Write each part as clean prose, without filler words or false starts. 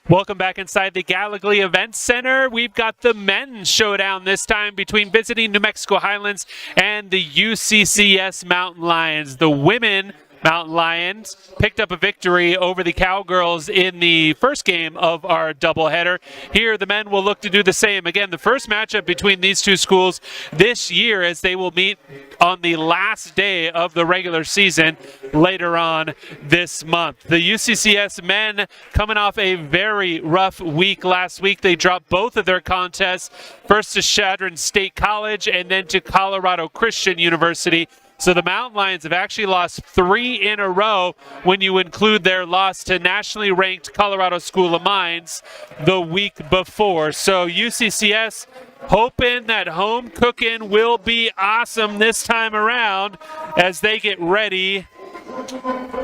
Welcome back inside the Gallogly Event Center. We've got the men's showdown this time between visiting New Mexico Highlands and the UCCS Mountain Lions. The women Mountain Lions picked up a victory over the Cowgirls in the first game of our doubleheader. Here, the men will look to do the same. Again, the first matchup between these two schools this year, as they will meet on the last day of the regular season later on this month. The UCCS men coming off a very rough week last week. They dropped both of their contests, first to Chadron State College and then to Colorado Christian University. So the Mountain Lions have actually lost 3 in a row when you include their loss to nationally ranked Colorado School of Mines the week before. So UCCS hoping that home cooking will be awesome this time around as they get ready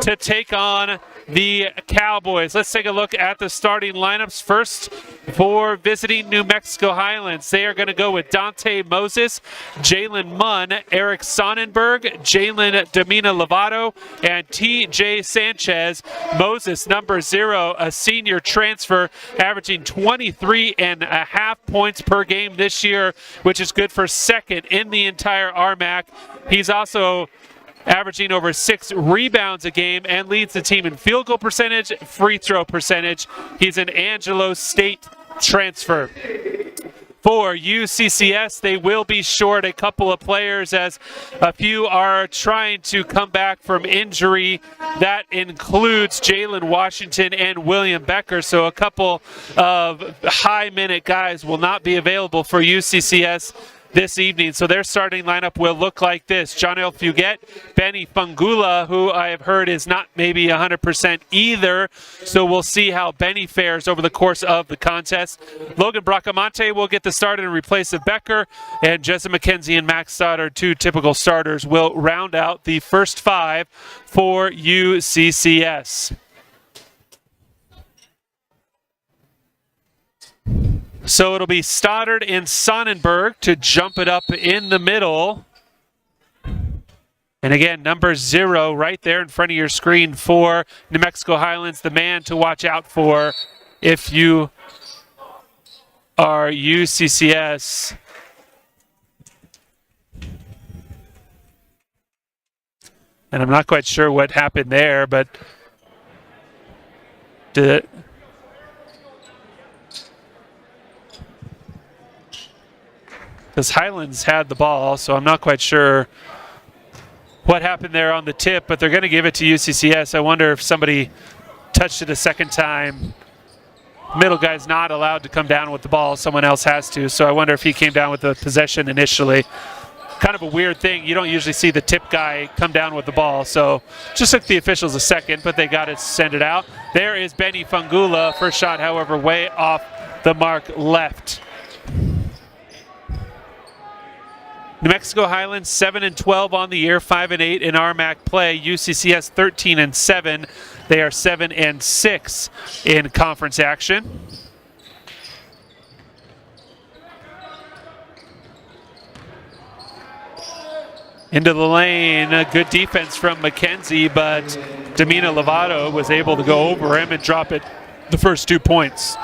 to take on the Cowboys. Let's take a look at the starting lineups. First, for visiting New Mexico Highlands, they are going to go with Dante Moses, Jalen Munn, Eric Sonnenberg, Jalen Domina Lovato, and TJ Sanchez. Moses, number 0, a senior transfer, averaging 23.5 points per game this year, which is good for second in the entire RMAC. He's also averaging over 6 rebounds a game and leads the team in field goal percentage, free throw percentage. He's an Angelo State transfer. For UCCS, they will be short a couple of players as a few are trying to come back from injury. That includes Jalen Washington and William Becker. So a couple of high-minute guys will not be available for UCCS this evening. So their starting lineup will look like this. Jonel Fuguet, Benny Fungula, who I have heard is not maybe 100% either. So we'll see how Benny fares over the course of the contest. Logan Bracamonte will get the start in replace of Becker. And Jessa McKenzie and Max Stoddard, 2 typical starters, will round out the first 5 for UCCS. So it'll be Stoddard and Sonnenberg to jump it up in the middle. And again, number 0 right there in front of your screen for New Mexico Highlands, the man to watch out for if you are UCCS. And I'm not quite sure what happened there, but because Highlands had the ball, so I'm not quite sure what happened there on the tip, but they're going to give it to UCCS. I wonder if somebody touched it a second time. Middle guy's not allowed to come down with the ball. Someone else has to, so I wonder if he came down with the possession initially. Kind of a weird thing. You don't usually see the tip guy come down with the ball, so just took the officials a second, but they got it, send it out. There is Benny Fungula. First shot, however, way off the mark left. New Mexico Highlands 7-12 on the year, 5-8 in RMAC play. UCCS 13-7. They are 7-6 in conference action. Into the lane, a good defense from McKenzie, but Domina Lovato was able to go over him and drop it the first 2 points.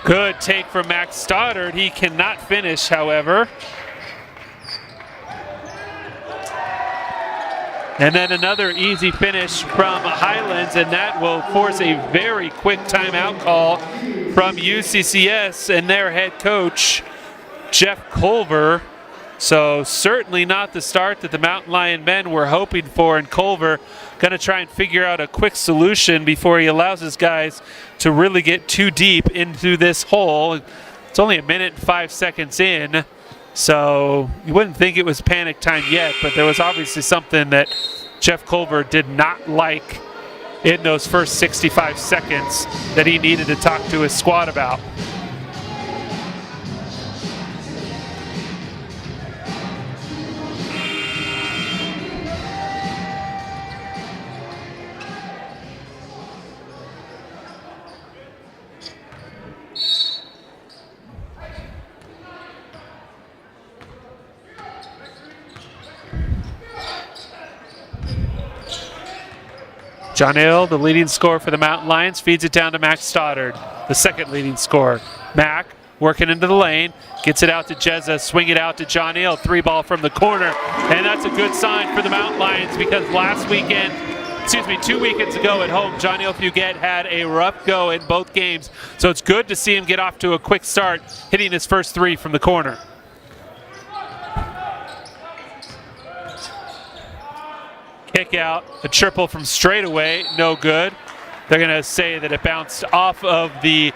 Good take from Max Stoddard. He cannot finish, however. And then another easy finish from Highlands, and that will force a very quick timeout call from UCCS and their head coach, Jeff Culver. So certainly not the start that the Mountain Lion men were hoping for, and Culver going to try and figure out a quick solution before he allows his guys to really get too deep into this hole. It's only 1 minute and 5 seconds in, so you wouldn't think it was panic time yet, but there was obviously something that Jeff Culver did not like in those first 65 seconds that he needed to talk to his squad about. John Hill, the leading scorer for the Mountain Lions, feeds it down to Mac Stoddard, the second leading scorer. Mac working into the lane, gets it out to Jezza, swing it out to John Hill, 3-ball from the corner, and that's a good sign for the Mountain Lions because 2 weekends ago at home, John Hill Fugate had a rough go in both games, so it's good to see him get off to a quick start, hitting his first 3 from the corner. Kick out, a triple from straightaway, no good. They're going to say that it bounced off of the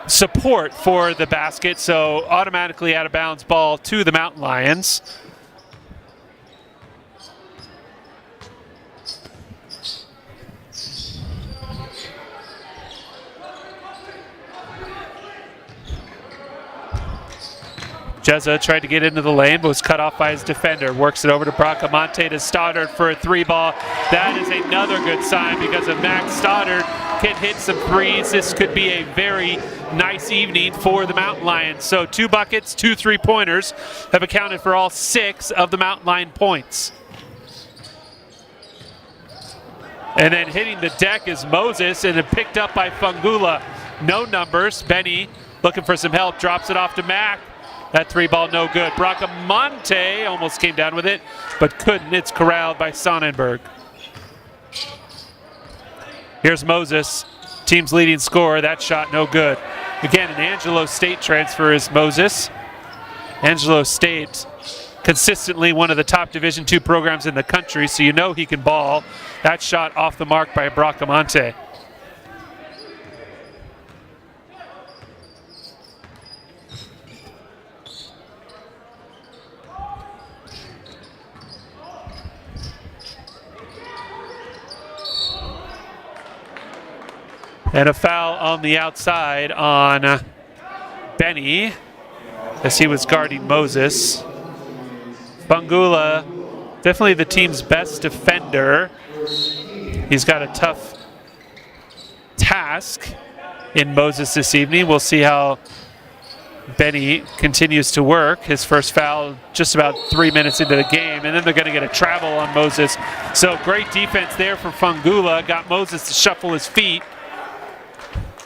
support for the basket, so automatically out of bounds ball to the Mountain Lions. Jezza tried to get into the lane, but was cut off by his defender. Works it over to Bracamonte to Stoddard for a 3-ball. That is another good sign because if Max Stoddard can hit some threes, this could be a very nice evening for the Mountain Lions. So 2 buckets, 2 3-pointers have accounted for all 6 of the Mountain Lion points. And then hitting the deck is Moses, and it picked up by Fungula. No numbers. Benny looking for some help, drops it off to Mac. That 3-ball no good. Bracamonte almost came down with it, but couldn't. It's corralled by Sonnenberg. Here's Moses, team's leading scorer. That shot no good. Again, an Angelo State transfer is Moses. Angelo State, consistently one of the top Division II programs in the country, so you know he can ball. That shot off the mark by Bracamonte. And a foul on the outside on Benny as he was guarding Moses. Bangula, definitely the team's best defender. He's got a tough task in Moses this evening. We'll see how Benny continues to work. His first foul just about 3 minutes into the game, and then they're going to get a travel on Moses. So great defense there for Fungula. Got Moses to shuffle his feet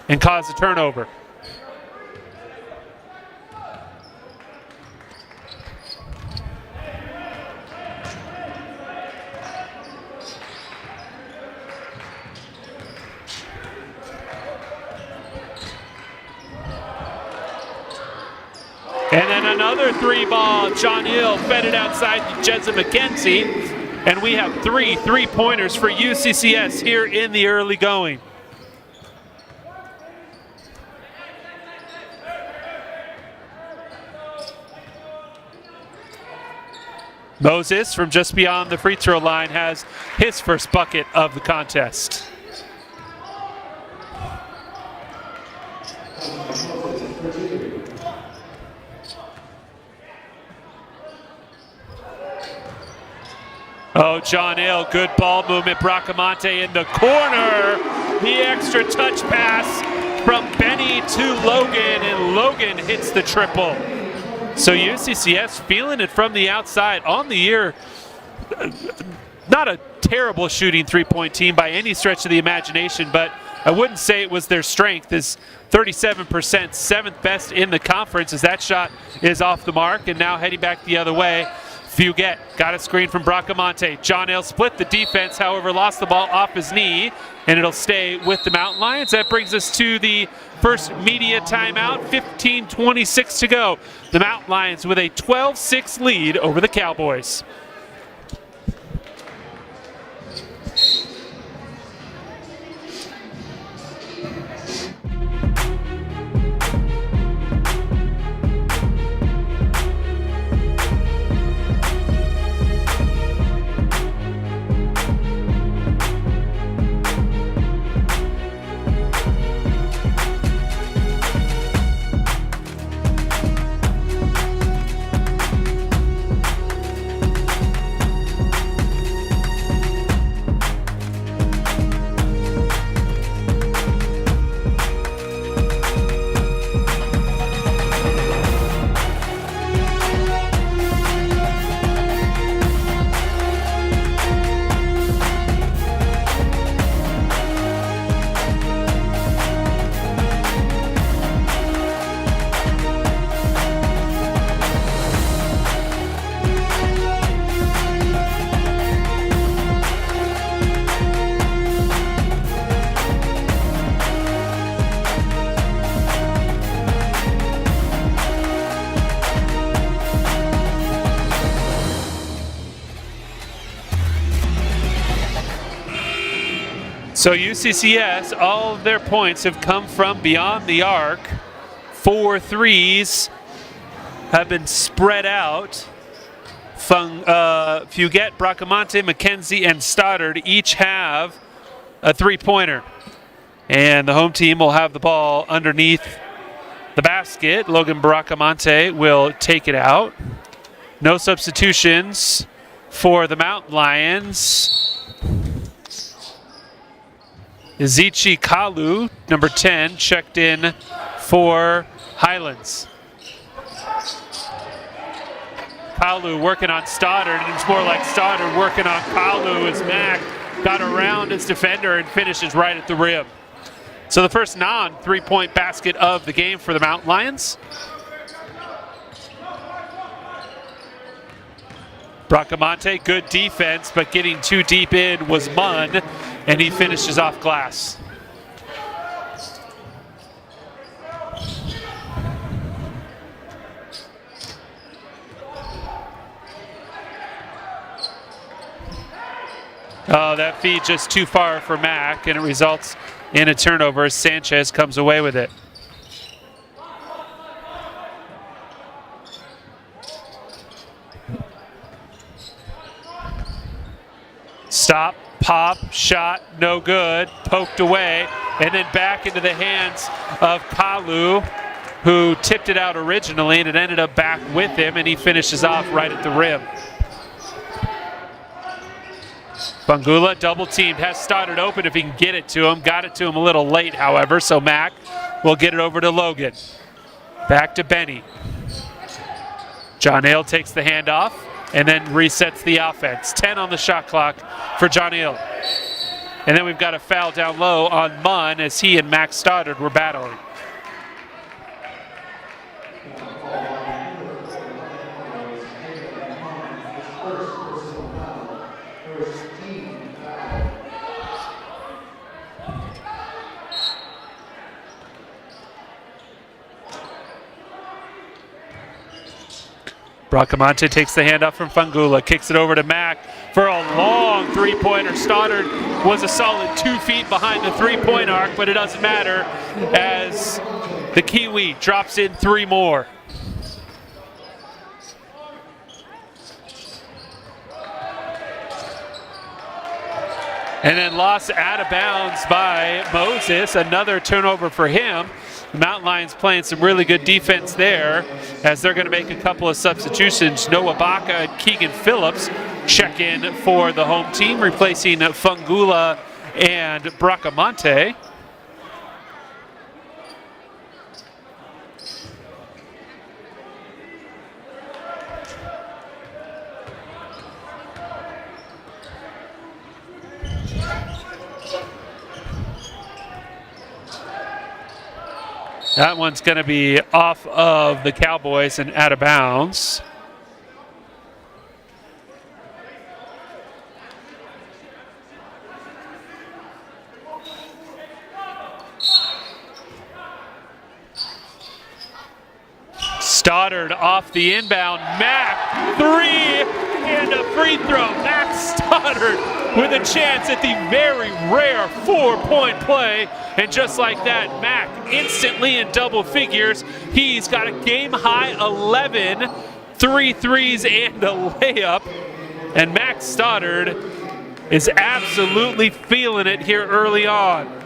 and cause a turnover. And then another 3-ball. John Hill fed it outside to Jezza McKenzie. And we have 3 3-pointers for UCCS here in the early going. Moses, from just beyond the free throw line, has his first bucket of the contest. Oh, John Hill, good ball movement. Bracamonte in the corner. The extra touch pass from Benny to Logan, and Logan hits the triple. So UCCS feeling it from the outside on the year. Not a terrible shooting 3-point team by any stretch of the imagination, but I wouldn't say it was their strength. Is 37%, 7th best in the conference, as that shot is off the mark, and now heading back the other way. Fugate got a screen from Bracamonte. John Hill split the defense, however, lost the ball off his knee, and it'll stay with the Mountain Lions. That brings us to the first media timeout. 15:26 to go. The Mountain Lions with a 12-6 lead over the Cowboys. So UCCS, all of their points have come from beyond the arc. 4 threes have been spread out. Fugette, Bracamonte, McKenzie, and Stoddard each have a three-pointer. And the home team will have the ball underneath the basket. Logan Bracamonte will take it out. No substitutions for the Mountain Lions. Ezechi Kalu, number 10, checked in for Highlands. Kalu working on Stoddard, and it's more like Stoddard working on Kalu as Mack got around his defender and finishes right at the rim. So the first non-three-point basket of the game for the Mountain Lions. Bracamonte, good defense, but getting too deep in was Munn, and he finishes off glass. Oh, that feed just too far for Mack, and it results in a turnover. Sanchez comes away with it. Stop, pop, shot, no good, poked away, and then back into the hands of Kalu, who tipped it out originally, and it ended up back with him, and he finishes off right at the rim. Bangula double teamed, has Stoddard open if he can get it to him. Got it to him a little late, however, so Mack will get it over to Logan. Back to Benny. John Hale takes the handoff and then resets the offense. 10 on the shot clock for John Hale. And then we've got a foul down low on Munn as he and Max Stoddard were battling. Bracamonte takes the handoff from Fangula, kicks it over to Mack for a long three-pointer. Stoddard was a solid 2 feet behind the three-point arc, but it doesn't matter as the Kiwi drops in 3 more. And then lost out of bounds by Moses, another turnover for him. The Mountain Lions playing some really good defense there as they're going to make a couple of substitutions. Noah Baca and Keegan Phillips check in for the home team, replacing Fangula and Bracamonte. That one's going to be off of the Cowboys and out of bounds. Stoddard off the inbound. Mack, 3, and a free throw. Mack Stoddard with a chance at the very rare 4-point play. And just like that, Mack instantly in double figures. He's got a game-high 11, 3 threes and a layup. And Mack Stoddard is absolutely feeling it here early on.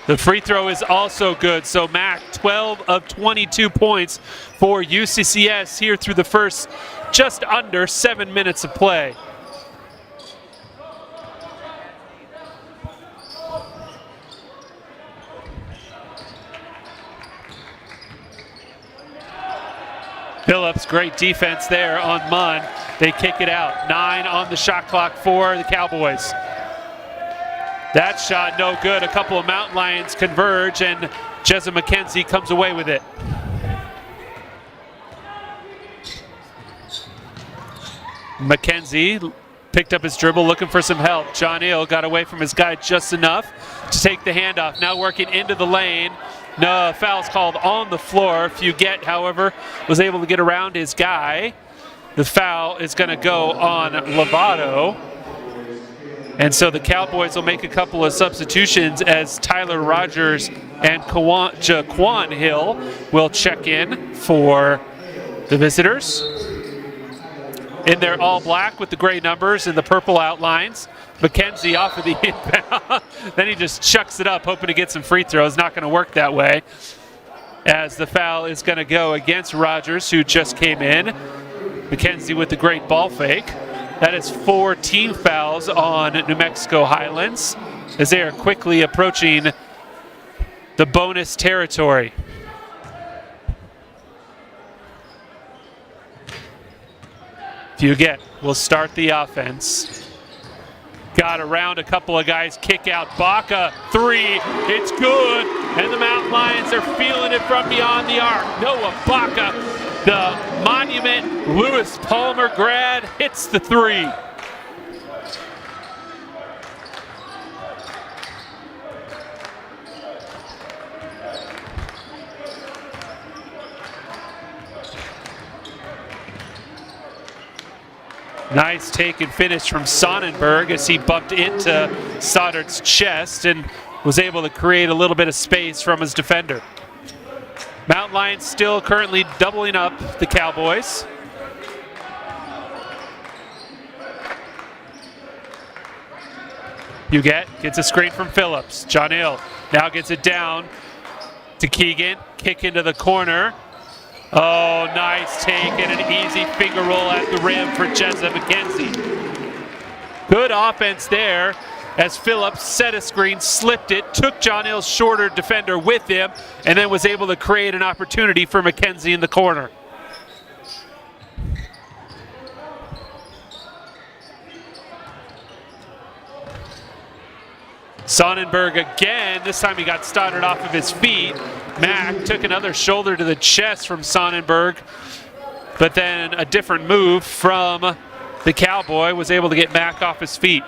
The free throw is also good, so Mack, 12 of 22 points for UCCS here through the first just under 7 minutes of play. Phillips, great defense there on Munn. They kick it out. 9 on the shot clock for the Cowboys. That shot no good. A couple of Mountain Lions converge, and Jezza McKenzie comes away with it. McKenzie picked up his dribble, looking for some help. John Hill got away from his guy just enough to take the handoff. Now working into the lane. No, foul's called on the floor. Fugett, however, was able to get around his guy. The foul is going to go on Lovato. And so the Cowboys will make a couple of substitutions as Tyler Rogers and Jaquan Hill will check in for the visitors. In their all black with the gray numbers and the purple outlines. McKenzie off of the inbound. Then he just chucks it up, hoping to get some free throws. Not going to work that way, as the foul is going to go against Rogers, who just came in. McKenzie with the great ball fake. That is 4 team fouls on New Mexico Highlands as they are quickly approaching the bonus territory. Fugett will start the offense. Got around a couple of guys, kick out. Baca, 3, it's good. And the Mountain Lions are feeling it from beyond the arc. Noah Baca, the Monument Lewis Palmer grad, hits the 3. Nice take and finish from Sonnenberg as he bumped into Stoddard's chest and was able to create a little bit of space from his defender. Mountain Lions still currently doubling up the Cowboys. Fugett gets a screen from Phillips. John Hill now gets it down to Keegan. Kick into the corner. Oh, nice take and an easy finger roll at the rim for Jezza McKenzie. Good offense there as Phillips set a screen, slipped it, took John Hill's shorter defender with him, and then was able to create an opportunity for McKenzie in the corner. Sonnenberg again. This time he got Stoddard off of his feet. Mack took another shoulder to the chest from Sonnenberg, but then a different move from the Cowboy was able to get Mack off his feet.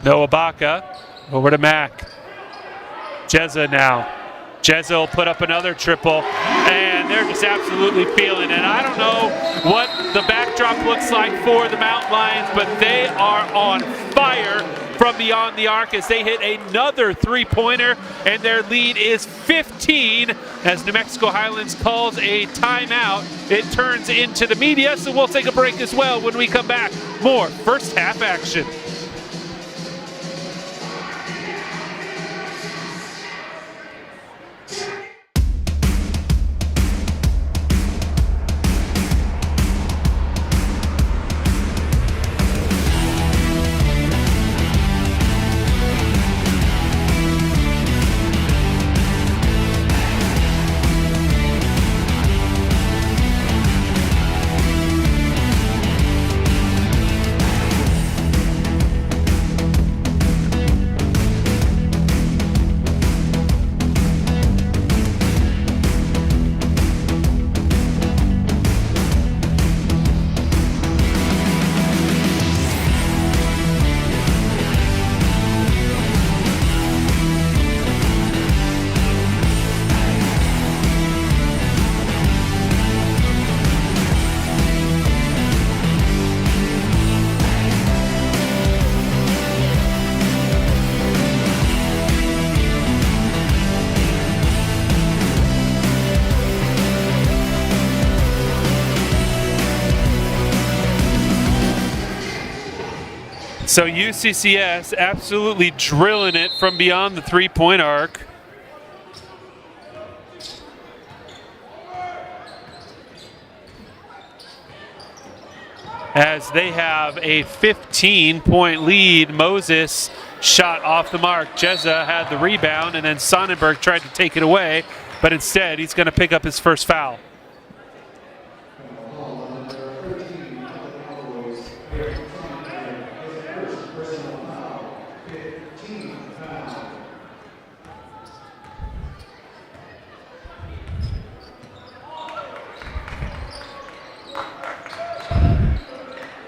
Noah Baca over to Mack. Jezza now. Jezza will put up another triple, and they're just absolutely feeling it. I don't know what the backdrop looks like for the Mountain Lions, but they are on fire from beyond the arc as they hit another three-pointer, and their lead is 15 as New Mexico Highlands calls a timeout. It turns into the media, so we'll take a break as well. When we come back, more first half action. So UCCS absolutely drilling it from beyond the three-point arc. As they have a 15-point lead. Moses shot off the mark. Jezza had the rebound, and then Sonnenberg tried to take it away, but instead he's going to pick up his first foul.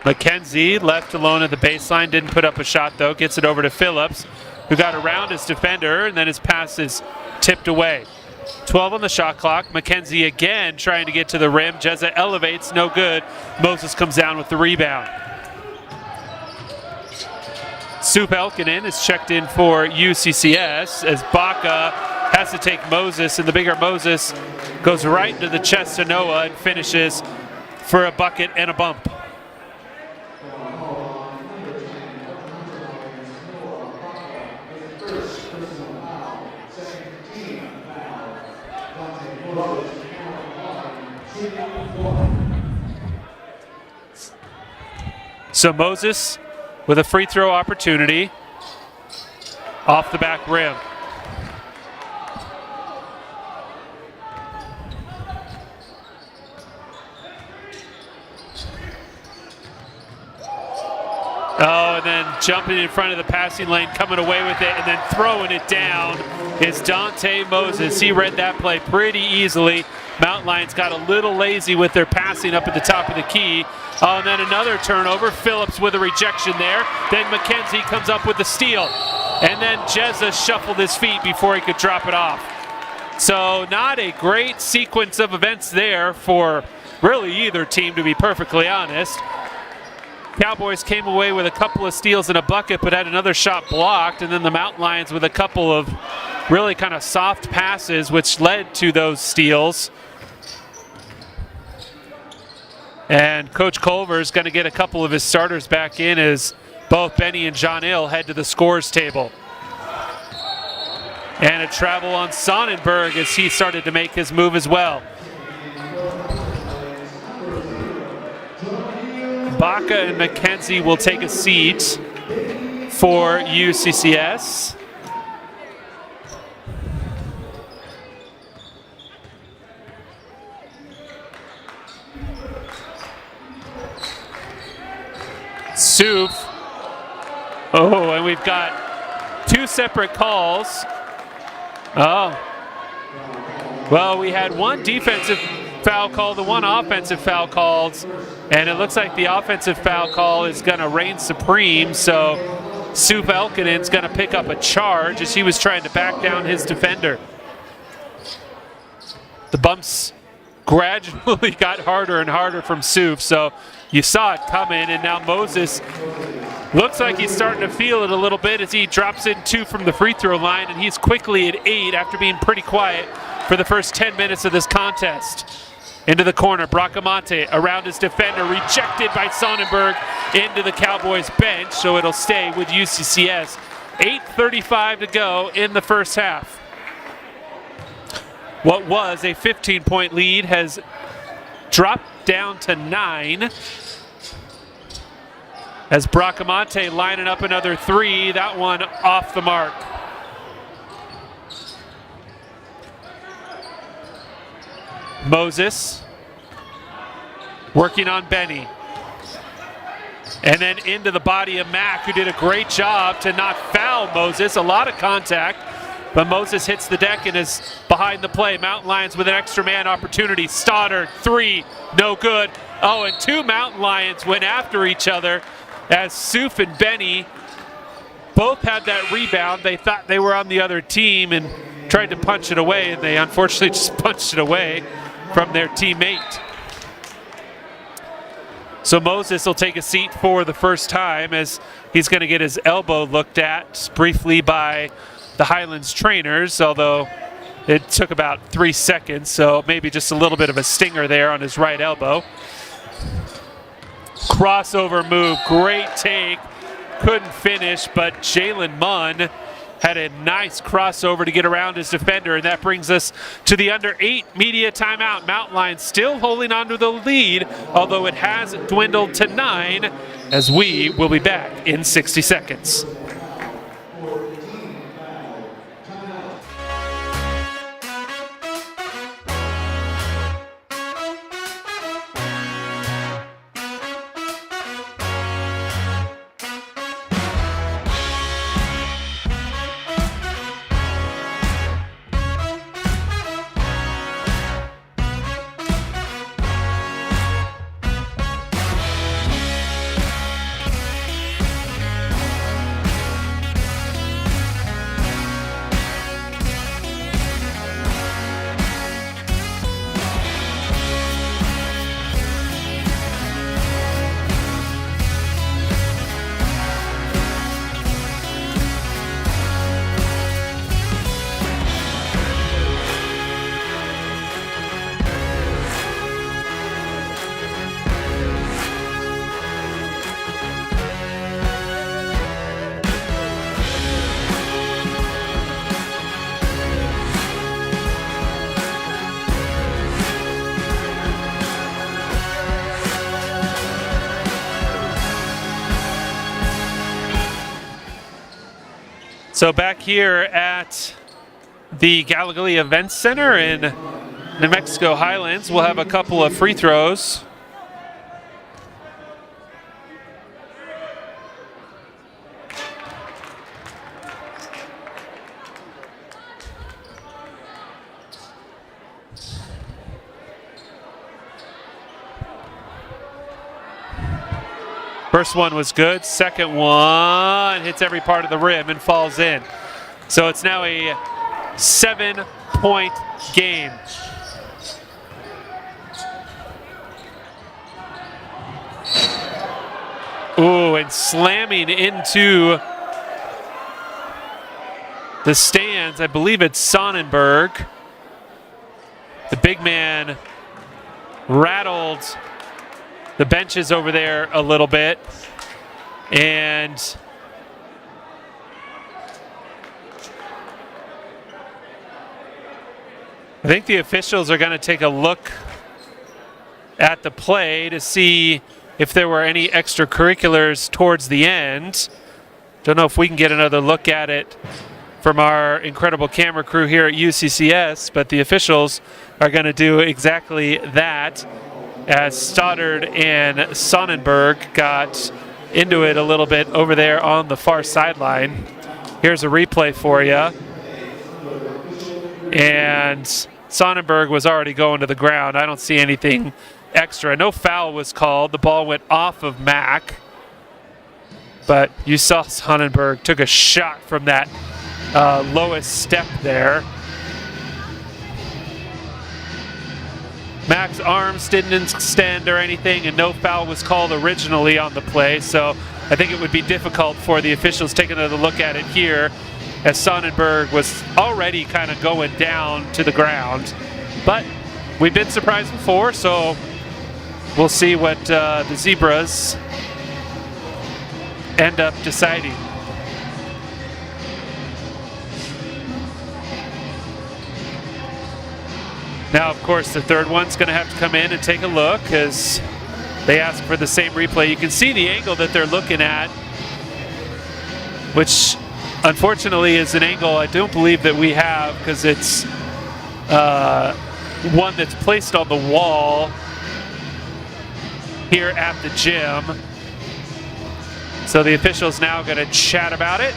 McKenzie left alone at the baseline, didn't put up a shot though, gets it over to Phillips, who got around his defender, and then his pass is tipped away. 12 on the shot clock. McKenzie again trying to get to the rim. Jezza elevates, no good. Moses comes down with the rebound. Sup Elkinen is checked in for UCCS as Baca has to take Moses, and the bigger Moses goes right into the chest of Noah and finishes for a bucket and a bump. So Moses with a free throw opportunity off the back rim. Oh, and then jumping in front of the passing lane, coming away with it, and then throwing it down is Dante Moses. He read that play pretty easily. Mountain Lions got a little lazy with their passing up at the top of the key. Oh, and then another turnover. Phillips with a rejection there. Then McKenzie comes up with the steal. And then Jezza shuffled his feet before he could drop it off. So not a great sequence of events there for really either team, to be perfectly honest. Cowboys came away with a couple of steals and a bucket, but had another shot blocked, and then the Mountain Lions with a couple of really kind of soft passes, which led to those steals. And Coach Culver is going to get a couple of his starters back in as both Benny and John Ill head to the scores table. And a travel on Sonnenberg as he started to make his move as well. Baca and McKenzie will take a seat for UCCS. Sup. Oh, and we've got two separate calls. Oh. Well, we had one defensive foul call, the one offensive foul called, and it looks like the offensive foul call is going to reign supreme, so Sup Elkinen's going to pick up a charge as he was trying to back down his defender. The bumps gradually got harder and harder from Sup, so you saw it coming, and now Moses looks like he's starting to feel it a little bit as he drops in 2 from the free throw line, and he's quickly at 8 after being pretty quiet for the first 10 minutes of this contest. Into the corner, Bracamonte around his defender, rejected by Sonnenberg into the Cowboys bench, so it'll stay with UCCS. 8:35 to go in the first half. What was a 15-point lead has dropped down to 9 as Bracamonte lining up another 3, that one off the mark. Moses working on Benny. And then into the body of Mack, who did a great job to not foul Moses. A lot of contact, but Moses hits the deck and is behind the play. Mountain Lions with an extra man opportunity. Stoddard, 3, no good. Oh, and 2 Mountain Lions went after each other as Sup and Benny both had that rebound. They thought they were on the other team and tried to punch it away, and they unfortunately just punched it away from their teammate. So Moses will take a seat for the first time as he's going to get his elbow looked at briefly by the Highlands trainers, although it took about 3 seconds, so maybe just a little bit of a stinger there on his right elbow. Crossover move, great take, couldn't finish, but Jalen Munn had a nice crossover to get around his defender, and that brings us to the under 8 media timeout. Mountain Lions still holding on to the lead, although it has dwindled to 9, as we will be back in 60 seconds. So back here at the Gallogly Events Center in New Mexico Highlands, we'll have a couple of free throws. First one was good. Second one hits every part of the rim and falls in. So it's now a 7-point game. Ooh, and slamming into the stands, I believe it's Sonnenberg. The big man rattled the benches over there a little bit. And I think the officials are going to take a look at the play to see if there were any extracurriculars towards the end. Don't know if we can get another look at it from our incredible camera crew here at UCCS, but the officials are going to do exactly that, as Stoddard and Sonnenberg got into it a little bit over there on the far sideline. Here's a replay for you. And Sonnenberg was already going to the ground. I don't see anything extra. No foul was called. The ball went off of Mack. But you saw Sonnenberg took a shot from that lowest step there. Mack's arms didn't extend or anything, and no foul was called originally on the play, so I think it would be difficult for the officials taking another look at it here, as Sonnenberg was already kind of going down to the ground. But we've been surprised before, so we'll see what the Zebras end up deciding. Now, of course, the third one's going to have to come in and take a look as they ask for the same replay. You can see the angle that they're looking at, which unfortunately is an angle I don't believe that we have, because it's one that's placed on the wall here at the gym. So the official's now going to chat about it.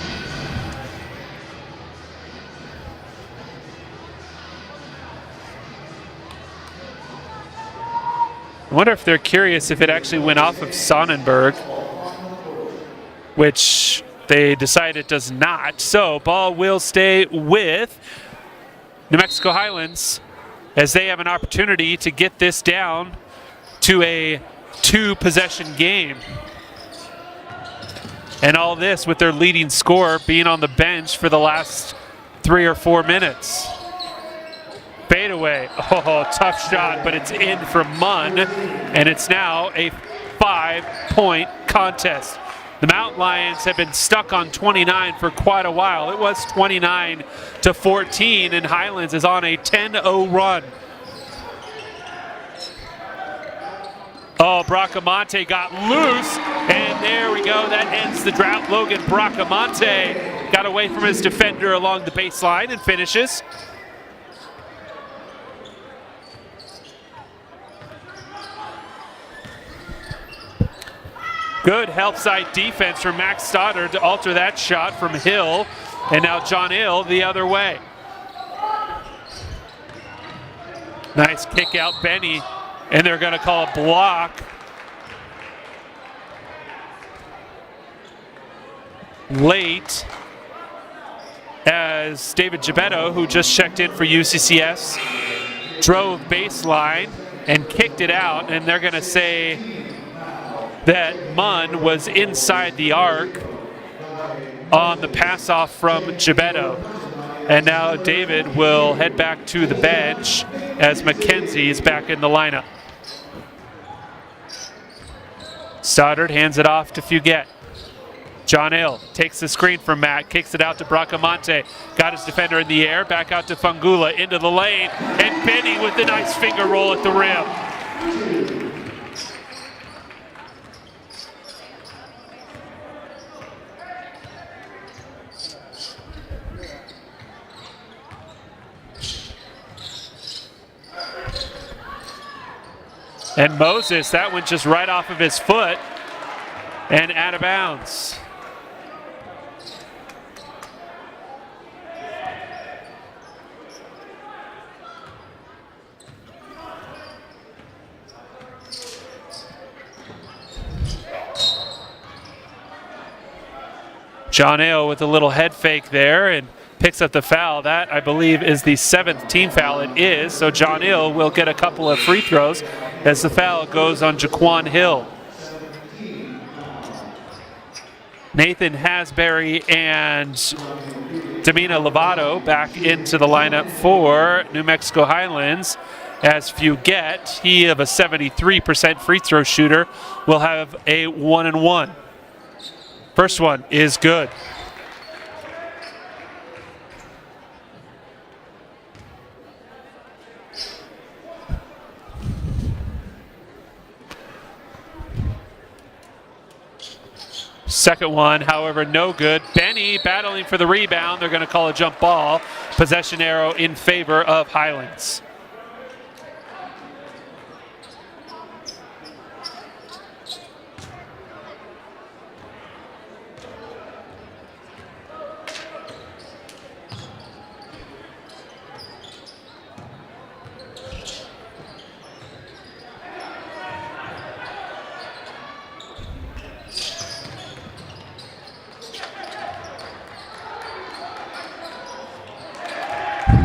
I wonder if they're curious if it actually went off of Sonnenberg, which they decide it does not. So ball will stay with New Mexico Highlands as they have an opportunity to get this down to a 2-possession game. And all this with their leading scorer being on the bench for the last 3 or 4 minutes. Fadeaway. Oh, tough shot, but it's in from Munn, and it's now a 5-point contest. The Mountain Lions have been stuck on 29 for quite a while. It was 29-14, and Highlands is on a 10-0 run. Oh, Bracamonte got loose, and there we go. That ends the drought. Logan Bracamonte got away from his defender along the baseline and finishes. Good help side defense from Max Stoddard to alter that shot from Hill, and now John Hill the other way. Nice kick out, Benny, and they're going to call a block. Late, as David Gebetto, who just checked in for UCCS, drove baseline and kicked it out, and they're going to say that Munn was inside the arc on the pass-off from Gebetto. And now David will head back to the bench as McKenzie is back in the lineup. Stoddard hands it off to Fugett. John Hill takes the screen from Matt, kicks it out to Bracamonte. Got his defender in the air, back out to Fangula, into the lane, and Benny with a nice finger roll at the rim. And Moses, that went just right off of his foot and out of bounds. John Ale with a little head fake there and picks up the foul. That, I believe, is the 7th team foul. It is, so John Ale will get a couple of free throws as the foul goes on Jaquan Hill. Nathan Hasbury and Damina Lovato back into the lineup for New Mexico Highlands. As Fugette, he of a 73% free throw shooter, will have a 1-and-1. First one is good. Second one, however, no good. Benny battling for the rebound. They're going to call a jump ball. Possession arrow in favor of Highlands.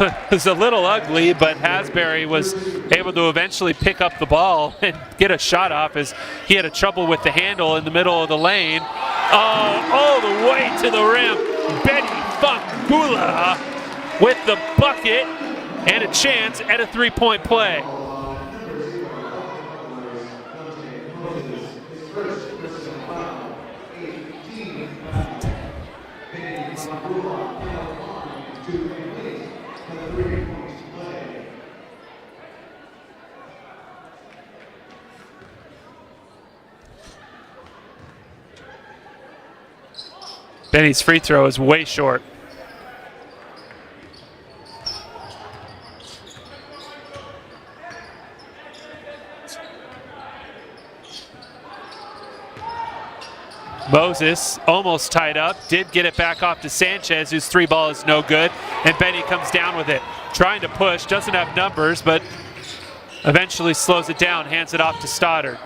It was a little ugly, but Hasbury was able to eventually pick up the ball and get a shot off as he had a trouble with the handle in the middle of the lane. Oh, all the way to the rim. Benny Funkula with the bucket and a chance at a three-point play. Benny's free throw is way short. Moses almost tied up, did get it back off to Sanchez, whose three ball is no good, and Benny comes down with it. Trying to push, doesn't have numbers, but eventually slows it down, hands it off to Stoddard.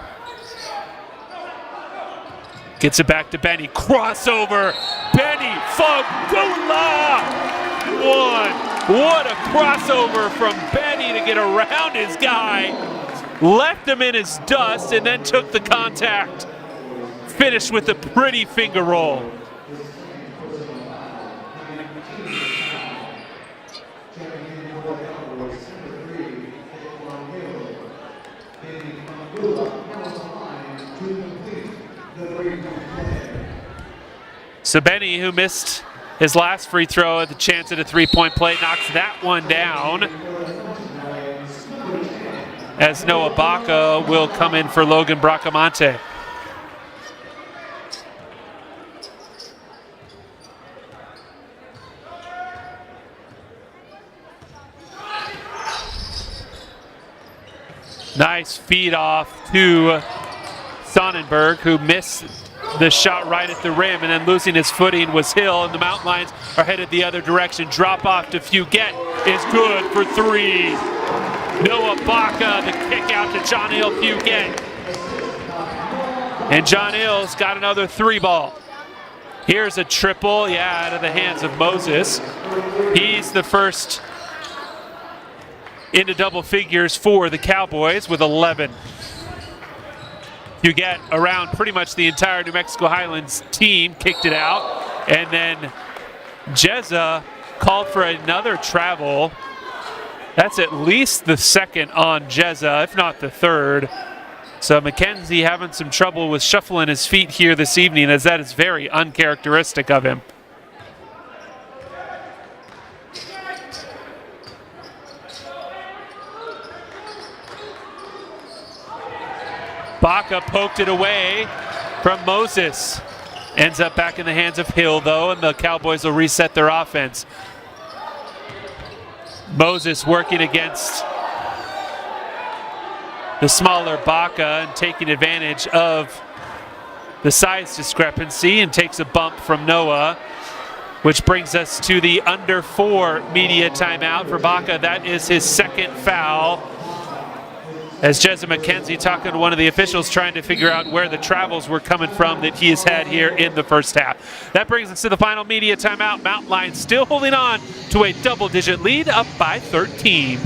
Gets it back to Benny. Crossover. Benny Fagula. One. What a crossover from Benny to get around his guy. Left him in his dust and then took the contact. Finished with a pretty finger roll. So Benny, who missed his last free throw at the chance at a three-point play, knocks that one down. As Noah Baca will come in for Logan Bracamonte. Nice feed off to Sonnenberg, who missed the shot right at the rim, and then losing his footing was Hill, and the Mountain Lions are headed the other direction. Drop off to Fugette is good for three. Noah Baca, the kick out to John Hill Fugette. And John Hill's got another three ball. Here's a triple, out of the hands of Moses. He's the first into double figures for the Cowboys with 11. You get around pretty much the entire New Mexico Highlands team, kicked it out, and then Jezza called for another travel. That's at least the second on Jezza, if not the third. So McKenzie having some trouble with shuffling his feet here this evening, as that is very uncharacteristic of him. Baca poked it away from Moses. Ends up back in the hands of Hill, though, and the Cowboys will reset their offense. Moses working against the smaller Baca and taking advantage of the size discrepancy and takes a bump from Noah, which brings us to the under 4 media timeout for Baca. That is his second foul. As Jezza McKenzie talking to one of the officials trying to figure out where the travels were coming from that he has had here in the first half. That brings us to the final media timeout. Mountain Lions still holding on to a double-digit lead, up by 13.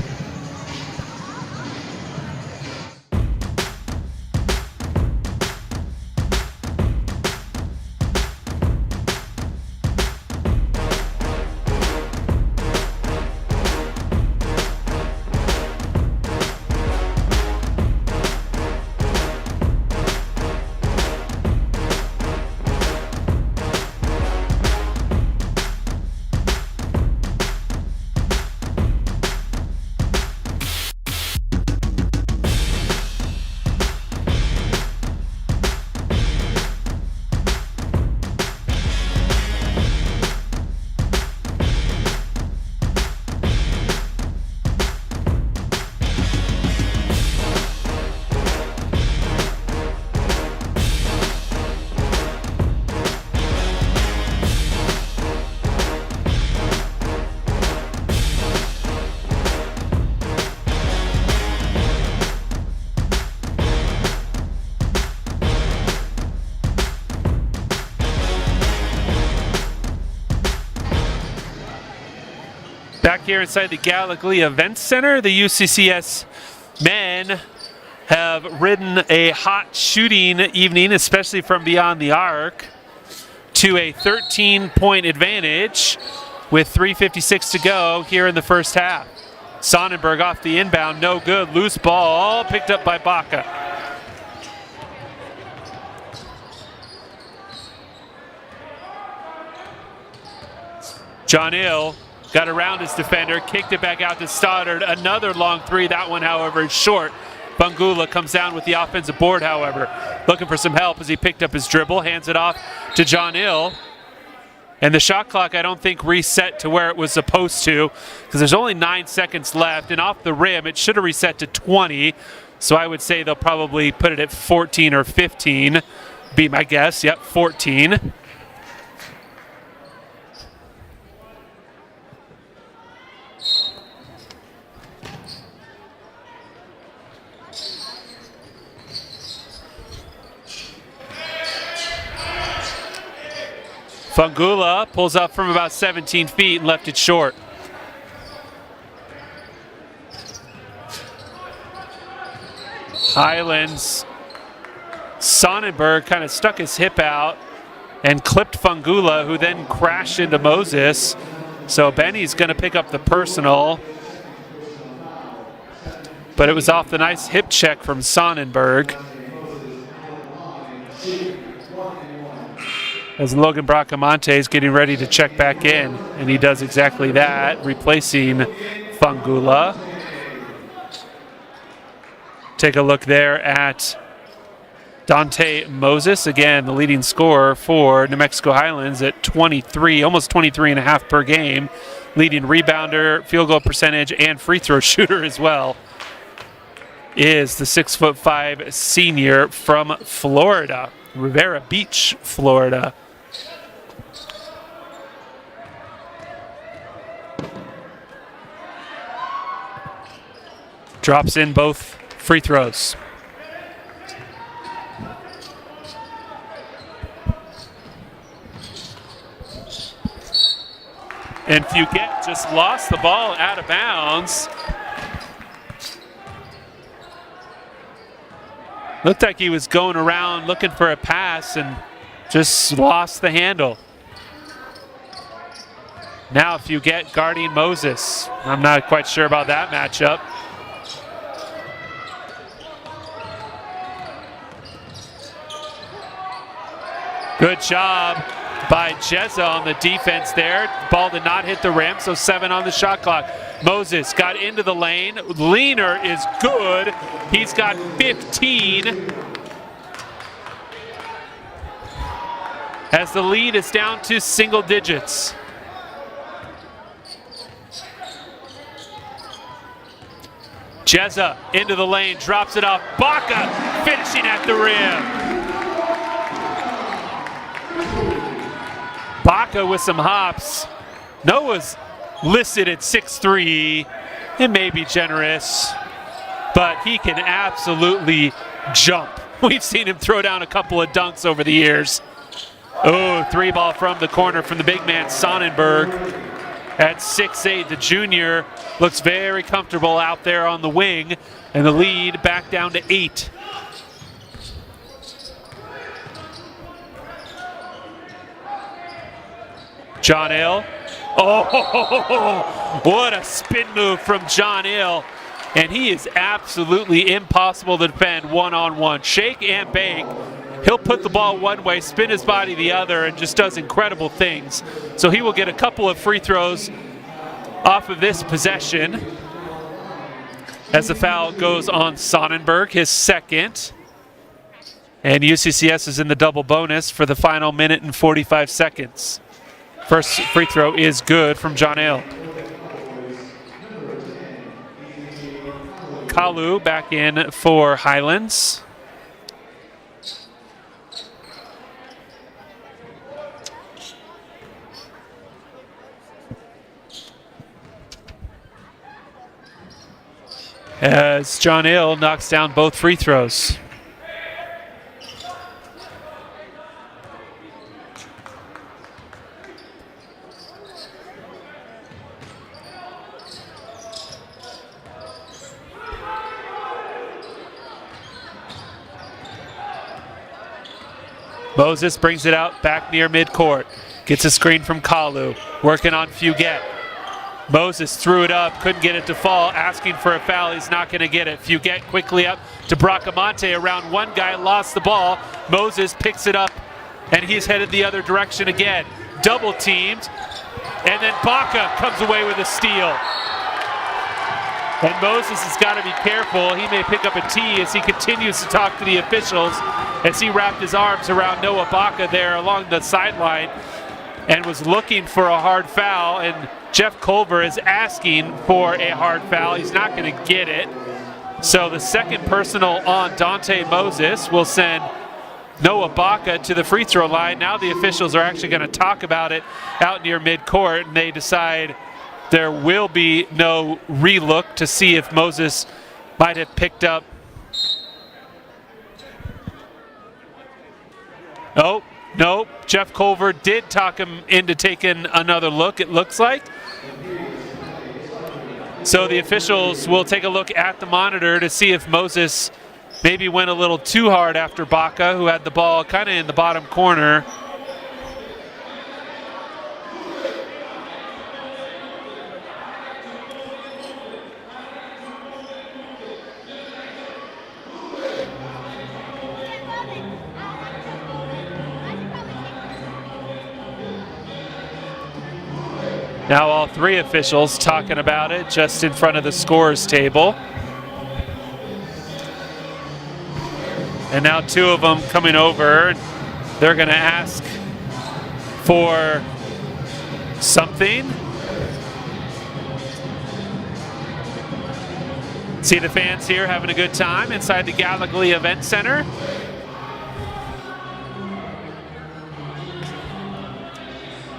Back here inside the Gallogly Event Center, the UCCS men have ridden a hot shooting evening, especially from beyond the arc, to a 13-point advantage with 3:56 to go here in the first half. Sonnenberg off the inbound, no good. Loose ball picked up by Baca. John Hill got around his defender, kicked it back out to Stoddard. Another long three. That one, however, is short. Bangula comes down with the offensive board, however. Looking for some help as he picked up his dribble, hands it off to John Hill. And the shot clock, I don't think, reset to where it was supposed to, because there's only 9 seconds left. And off the rim, it should have reset to 20. So I would say they'll probably put it at 14 or 15, be my guess. Yep, 14. Fangula pulls up from about 17 feet and left it short. Highlands. Sonnenberg kind of stuck his hip out and clipped Fangula, who then crashed into Moses. So Benny's going to pick up the personal. But it was off the nice hip check from Sonnenberg. As Logan Bracamonte is getting ready to check back in, and he does exactly that, replacing Fangula. Take a look there at Dante Moses, again, the leading scorer for New Mexico Highlands at 23, almost 23 and a half per game, leading rebounder, field goal percentage, and free throw shooter as well, is the 6'5" senior from Florida, Rivera Beach, Florida. Drops in both free throws. And Fugate just lost the ball out of bounds. Looked like he was going around looking for a pass and just lost the handle. Now Fugate guarding Moses. I'm not quite sure about that matchup. Good job by Jezza on the defense there. Ball did not hit the rim, so 7 on the shot clock. Moses got into the lane. Leaner is good. He's got 15. As the lead is down to single digits. Jezza into the lane, drops it off. Baca finishing at the rim. Baca with some hops. Noah's listed at 6'3". It may be generous, but he can absolutely jump. We've seen him throw down a couple of dunks over the years. Oh, 3-ball from the corner from the big man, Sonnenberg. At 6'8", the junior looks very comfortable out there on the wing, and the lead back down to 8. John Hill. Oh, what a spin move from John Hill. And he is absolutely impossible to defend one-on-one. Shake and bake. He'll put the ball one way, spin his body the other, and just does incredible things. So he will get a couple of free throws off of this possession as the foul goes on Sonnenberg, his second. And UCCS is in the double bonus for the final minute and 45 seconds. First free throw is good from John Hill. Kalu back in for Highlands. As John Hill knocks down both free throws. Moses brings it out back near midcourt. Gets a screen from Kalu. Working on Fugett. Moses threw it up, couldn't get it to fall, asking for a foul. He's not going to get it. Fugett quickly up to Bracamonte around one guy, lost the ball. Moses picks it up, and he's headed the other direction again. Double teamed, and then Baca comes away with a steal. And Moses has got to be careful. He may pick up a tee as he continues to talk to the officials as he wrapped his arms around Noah Baca there along the sideline and was looking for a hard foul. And Jeff Culver is asking for a hard foul. He's not going to get it. So the second personal on Dante Moses will send Noah Baca to the free throw line. Now the officials are actually going to talk about it out near midcourt, and they decide there will be no relook to see if Moses might have picked up. Oh, no, Jeff Culver did talk him into taking another look, it looks like. So the officials will take a look at the monitor to see if Moses maybe went a little too hard after Baca, who had the ball kind of in the bottom corner. Now all three officials talking about it just in front of the scores table. And now two of them coming over. They're going to ask for something. See the fans here having a good time inside the Gallogly Event Center.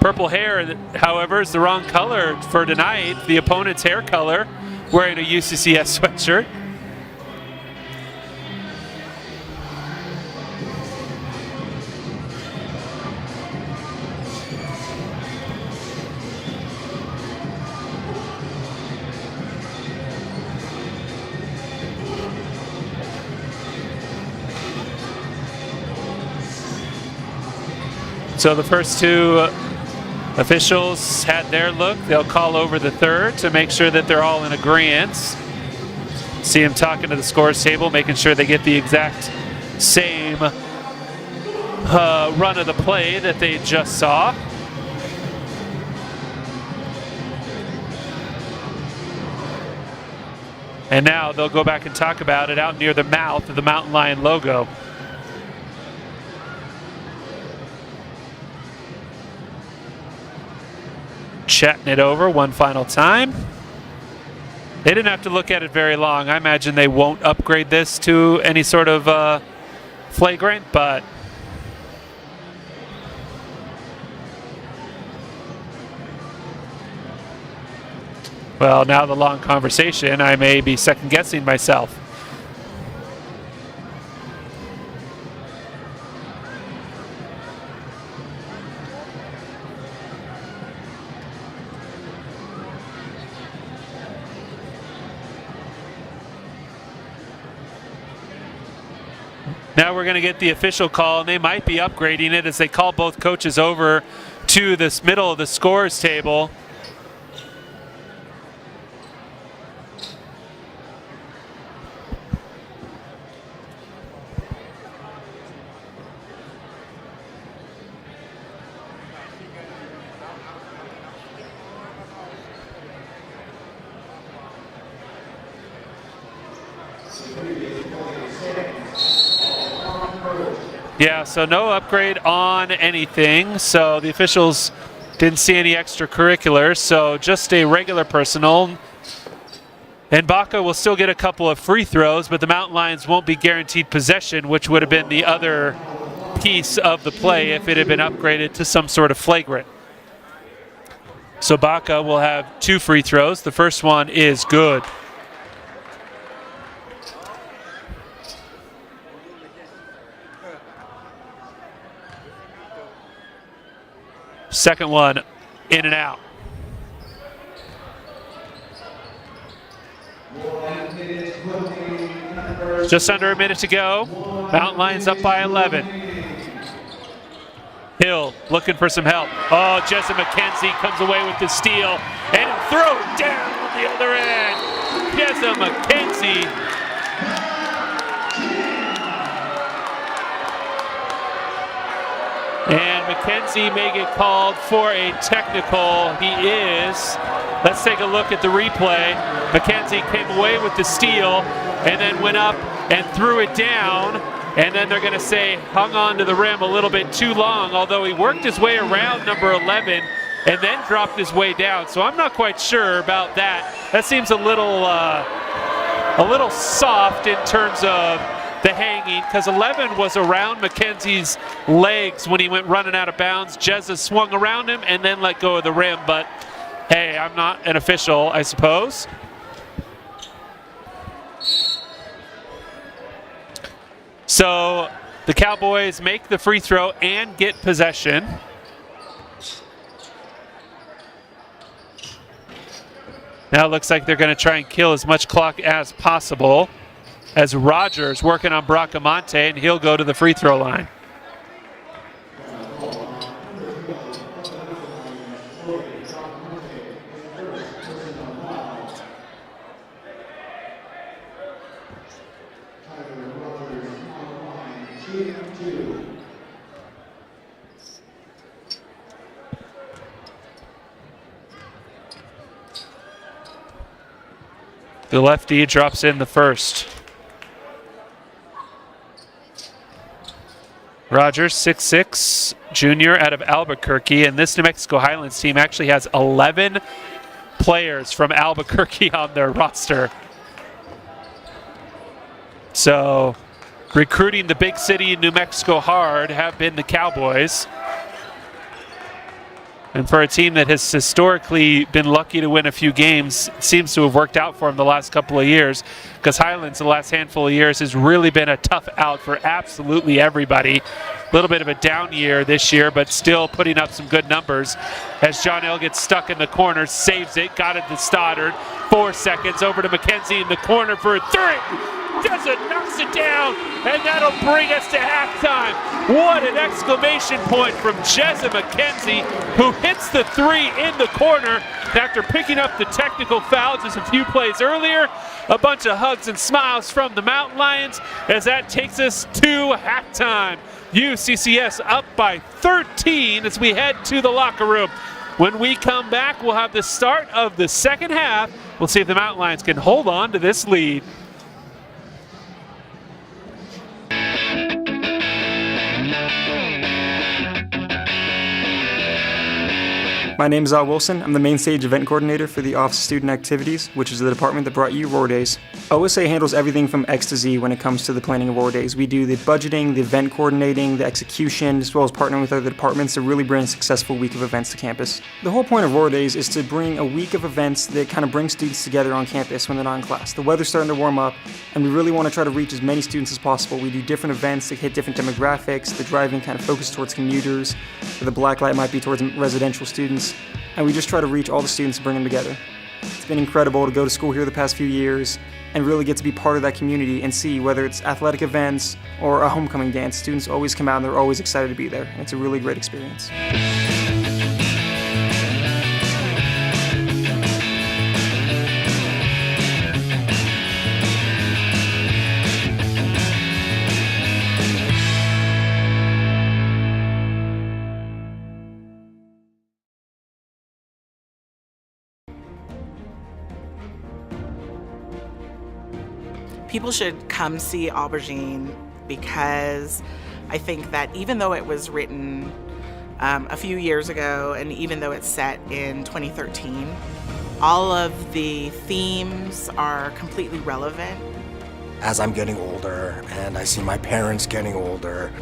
Purple hair, however, is the wrong color for tonight. The opponent's hair color, wearing a UCCS sweatshirt. So the first two officials had their look. They'll call over the third to make sure that they're all in agreement. See him talking to the scores table, making sure they get the exact same run of the play that they just saw. And now they'll go back and talk about it out near the mouth of the Mountain Lion logo. Chatting it over one final time. They didn't have to look at it very long. I imagine they won't upgrade this to any sort of flagrant, but well, now the long conversation, I may be second-guessing myself. Now we're going to get the official call, and they might be upgrading it as they call both coaches over to this middle of the scores table. Yeah, so no upgrade on anything. So the officials didn't see any extracurriculars, so just a regular personal. And Baca will still get a couple of free throws, but the Mountain Lions won't be guaranteed possession, which would have been the other piece of the play if it had been upgraded to some sort of flagrant. So Baca will have 2 free throws. The first one is good. Second one, in and out. Just under a minute to go. Mountain Lions up by 11. Hill looking for some help. Oh, Jessa McKenzie comes away with the steal and throw it down on the other end. Jessa McKenzie. And McKenzie may get called for a technical. He is. Let's take a look at the replay. McKenzie came away with the steal and then went up and threw it down. And then they're going to say hung on to the rim a little bit too long, although he worked his way around number 11 and then dropped his way down. So I'm not quite sure about that. That seems a little soft in terms of the hanging, because 11 was around McKenzie's legs when he went running out of bounds. Jezza swung around him and then let go of the rim, but hey, I'm not an official, I suppose. So the Cowboys make the free throw and get possession. Now it looks like they're going to try and kill as much clock as possible, as Rogers working on Bracamonte, and he'll go to the free throw line. The lefty drops in the first. Rogers, 6'6", junior out of Albuquerque, and this New Mexico Highlands team actually has 11 players from Albuquerque on their roster. So recruiting the big city in New Mexico hard have been the Cowboys. And for a team that has historically been lucky to win a few games, it seems to have worked out for them the last couple of years, because Highlands the last handful of years has really been a tough out for absolutely everybody. A little bit of a down year this year, but still putting up some good numbers. As John L. gets stuck in the corner, saves it, got it to Stoddard. 4 seconds, over to McKenzie in the corner for a 3. Jessa knocks it down, and that'll bring us to halftime. What an exclamation point from Jessa McKenzie, who hits the 3 in the corner after picking up the technical foul just a few plays earlier. A bunch of hugs and smiles from the Mountain Lions as that takes us to halftime. UCCS up by 13 as we head to the locker room. When we come back, we'll have the start of the second half. We'll see if the Mountain Lions can hold on to this lead. My name is Al Wilson. I'm the main stage event coordinator for the Office of Student Activities, which is the department that brought you Aurora Days. OSA handles everything from X to Z when it comes to the planning of Aurora Days. We do the budgeting, the event coordinating, the execution, as well as partnering with other departments to really bring a successful week of events to campus. The whole point of Aurora Days is to bring a week of events that kind of bring students together on campus when they're not in class. The weather's starting to warm up, and we really want to try to reach as many students as possible. We do different events that hit different demographics. The driving kind of focus towards commuters, or the black light might be towards residential students, and we just try to reach all the students and bring them together. It's been incredible to go to school here the past few years and really get to be part of that community and see whether it's athletic events or a homecoming dance. Students always come out and they're always excited to be there, and it's a really great experience. People should come see Aubergine because I think that even though it was written a few years ago and even though it's set in 2013, all of the themes are completely relevant. As I'm getting older and I see my parents getting older,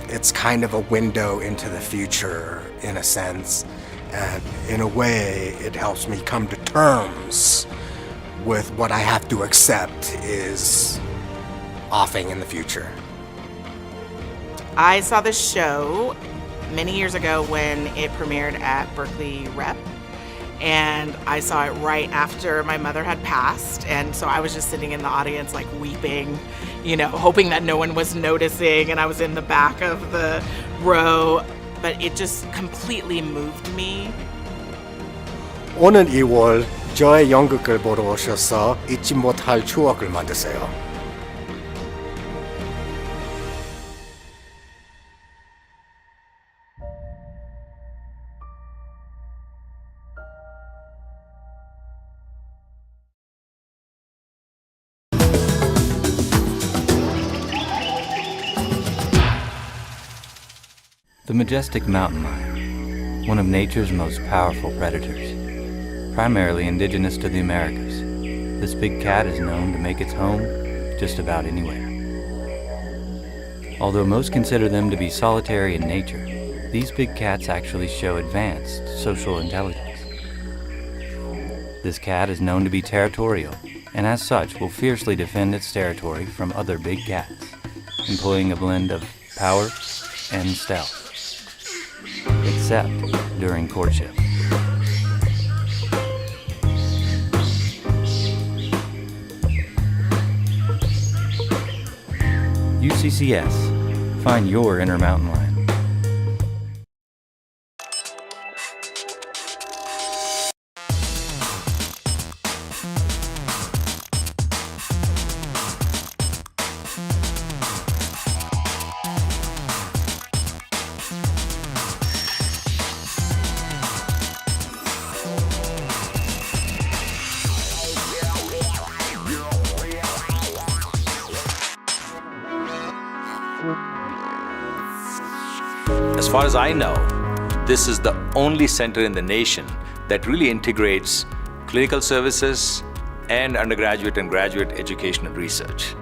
it's kind of a window into the future in a sense, and in a way it helps me come to terms with what I have to accept is offing in the future. I saw this show many years ago when it premiered at Berkeley Rep, and I saw it right after my mother had passed, and so I was just sitting in the audience like weeping, you know, hoping that no one was noticing, and I was in the back of the row, but it just completely moved me. 오는 2월 저의 연극을 보러 오셔서 잊지 못할 추억을 만드세요. The majestic mountain lion, one of nature's most powerful predators. Primarily indigenous to the Americas, this big cat is known to make its home just about anywhere. Although most consider them to be solitary in nature, these big cats actually show advanced social intelligence. This cat is known to be territorial, and as such will fiercely defend its territory from other big cats, employing a blend of power and stealth, except during courtship. UCCS, find your inner mountain lion. As far as I know, this is the only center in the nation that really integrates clinical services and undergraduate and graduate education and research.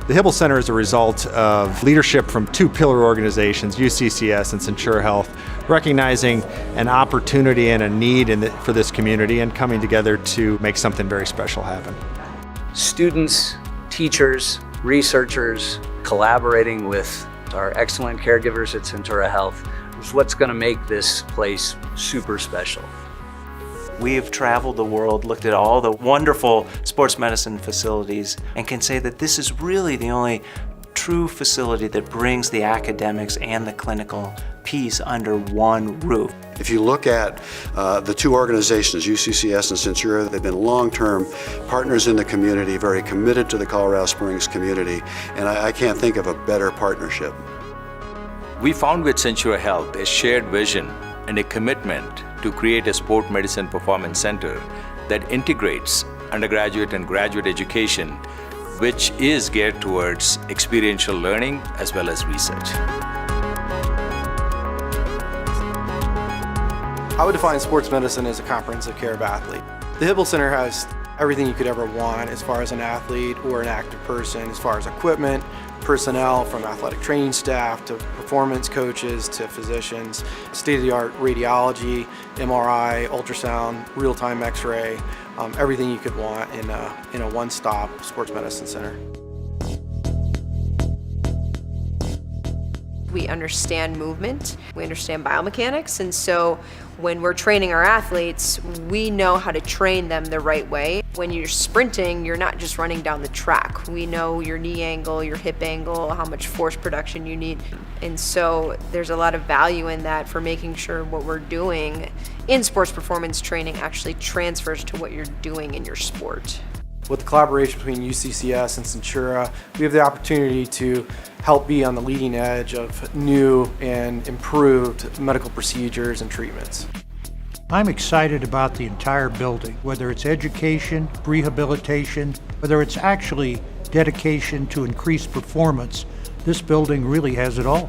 The Hibble Center is a result of leadership from two pillar organizations, UCCS and Centura Health, recognizing an opportunity and a need for this community and coming together to make something very special happen. Students, teachers, researchers, collaborating with our excellent caregivers at Centura Health is what's going to make this place super special. We have traveled the world, looked at all the wonderful sports medicine facilities, and can say that this is really the only true facility that brings the academics and the clinical piece under one roof. If you look at the two organizations, UCCS and Centura, they've been long-term partners in the community, very committed to the Colorado Springs community, and I can't think of a better partnership. We found with Centura Health a shared vision and a commitment to create a sport medicine performance center that integrates undergraduate and graduate education, which is geared towards experiential learning as well as research. I would define sports medicine as a comprehensive care of athlete. The Hibble Center has everything you could ever want as far as an athlete or an active person, as far as equipment, personnel from athletic training staff to performance coaches to physicians, state-of-the-art radiology, MRI, ultrasound, real-time x-ray, everything you could want in a one-stop sports medicine center. We understand movement, we understand biomechanics, and so when we're training our athletes, we know how to train them the right way. When you're sprinting, you're not just running down the track. We know your knee angle, your hip angle, how much force production you need. And so there's a lot of value in that for making sure what we're doing in sports performance training actually transfers to what you're doing in your sport. With the collaboration between UCCS and Centura, we have the opportunity to help be on the leading edge of new and improved medical procedures and treatments. I'm excited about the entire building, whether it's education, rehabilitation, whether it's actually dedication to increased performance. This building really has it all.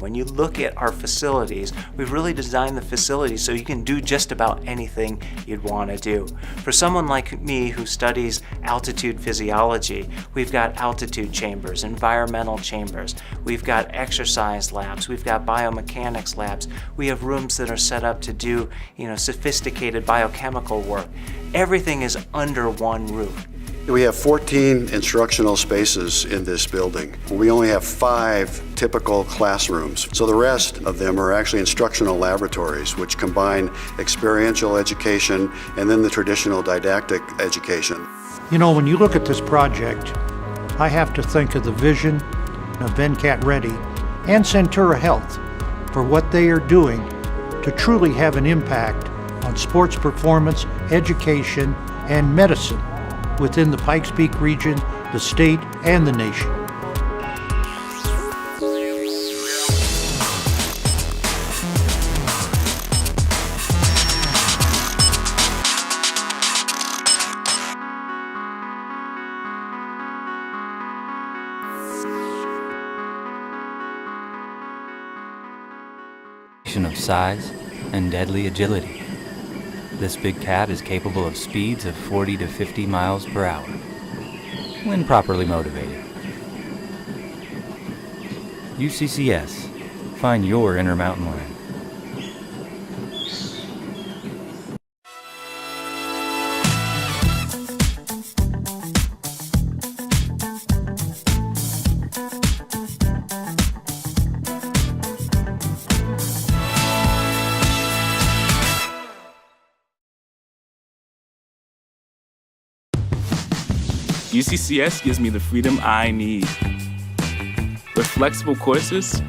When you look at our facilities, we've really designed the facilities so you can do just about anything you'd want to do. For someone like me who studies altitude physiology, we've got altitude chambers, environmental chambers, we've got exercise labs, we've got biomechanics labs, we have rooms that are set up to do, sophisticated biochemical work. Everything is under one roof. We have 14 instructional spaces in this building. We only have 5 typical classrooms, so the rest of them are actually instructional laboratories, which combine experiential education and then the traditional didactic education. You know, when you look at this project, I have to think of the vision of Venkat Reddy and Centura Health for what they are doing to truly have an impact on sports performance, education, and medicine within the Pikes Peak region, the state, and the nation. Of size and deadly agility. This big cat is capable of speeds of 40 to 50 miles per hour, when properly motivated. UCCS, find your inner mountain lion. UCCS gives me the freedom I need. With flexible courses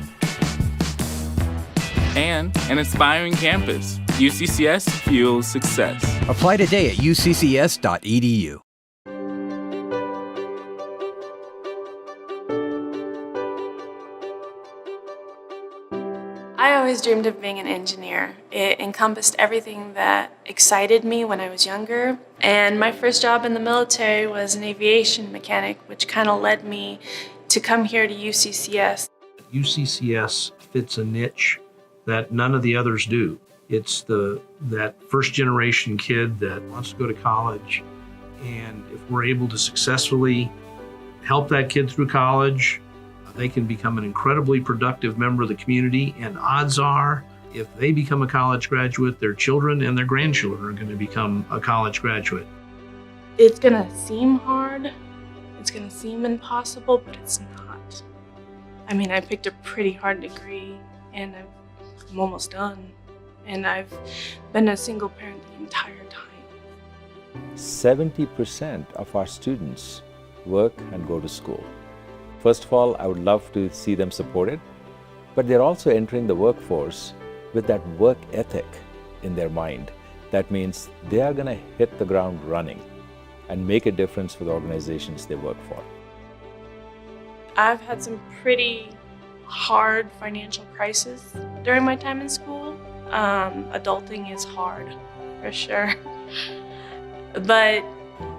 and an inspiring campus, UCCS fuels success. Apply today at uccs.edu. I always dreamed of being an engineer. It encompassed everything that excited me when I was younger. And my first job in the military was an aviation mechanic, which kind of led me to come here to UCCS. UCCS fits a niche that none of the others do. It's that first generation kid that wants to go to college. And if we're able to successfully help that kid through college, they can become an incredibly productive member of the community, and odds are, if they become a college graduate, their children and their grandchildren are going to become a college graduate. It's going to seem hard, it's going to seem impossible, but it's not. I mean, I picked a pretty hard degree, and I'm almost done, and I've been a single parent the entire time. 70% of our students work and go to school. First of all, I would love to see them supported, but they're also entering the workforce with that work ethic in their mind. That means they are going to hit the ground running and make a difference for the organizations they work for. I've had some pretty hard financial crises during my time in school. Adulting is hard, for sure. But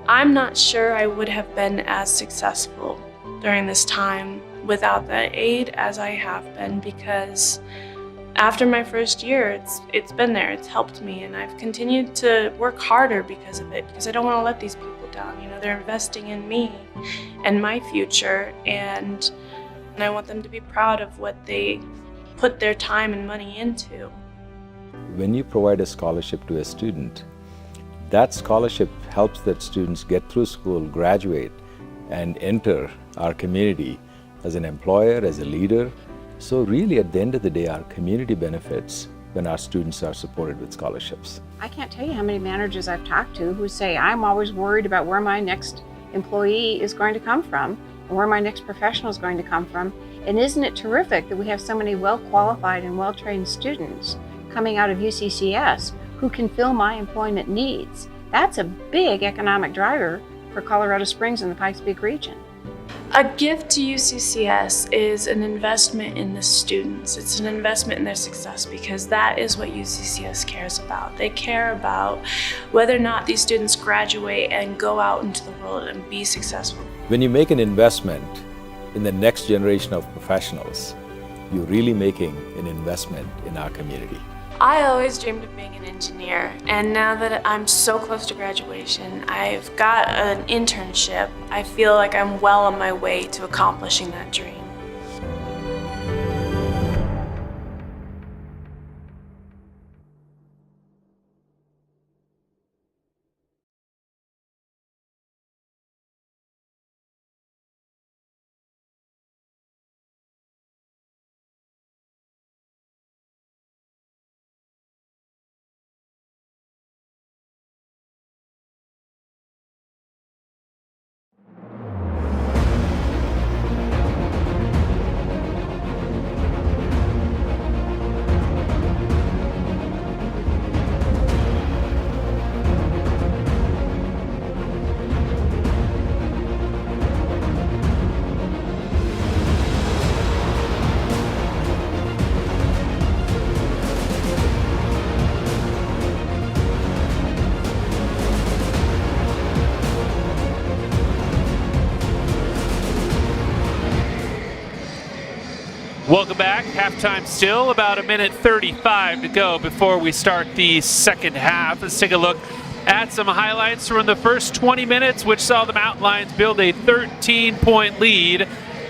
I'm not sure I would have been as successful during this time without that aid as I have been, because After my first year, it's been there. It's helped me, and I've continued to work harder because of it, because I don't want to let these people down. You know, they're investing in me and my future, and I want them to be proud of what they put their time and money into. When you provide a scholarship to a student, that scholarship helps that students get through school, graduate, and enter our community as an employer, as a leader. So really, at the end of the day, our community benefits when our students are supported with scholarships. I can't tell you how many managers I've talked to who say, I'm always worried about where my next employee is going to come from, and where my next professional is going to come from. And isn't it terrific that we have so many well-qualified and well-trained students coming out of UCCS who can fill my employment needs? That's a big economic driver for Colorado Springs and the Pikes Peak region. A gift to UCCS is an investment in the students. It's an investment in their success, because that is what UCCS cares about. They care about whether or not these students graduate and go out into the world and be successful. When you make an investment in the next generation of professionals, you're really making an investment in our community. I always dreamed of being an engineer, and now that I'm so close to graduation, I've got an internship. I feel like I'm well on my way to accomplishing that dream. Welcome back. Halftime still, about 1:35 to go before we start the second half. Let's take a look at some highlights from the first 20 minutes, which saw the Mountain Lions build a 13-point lead.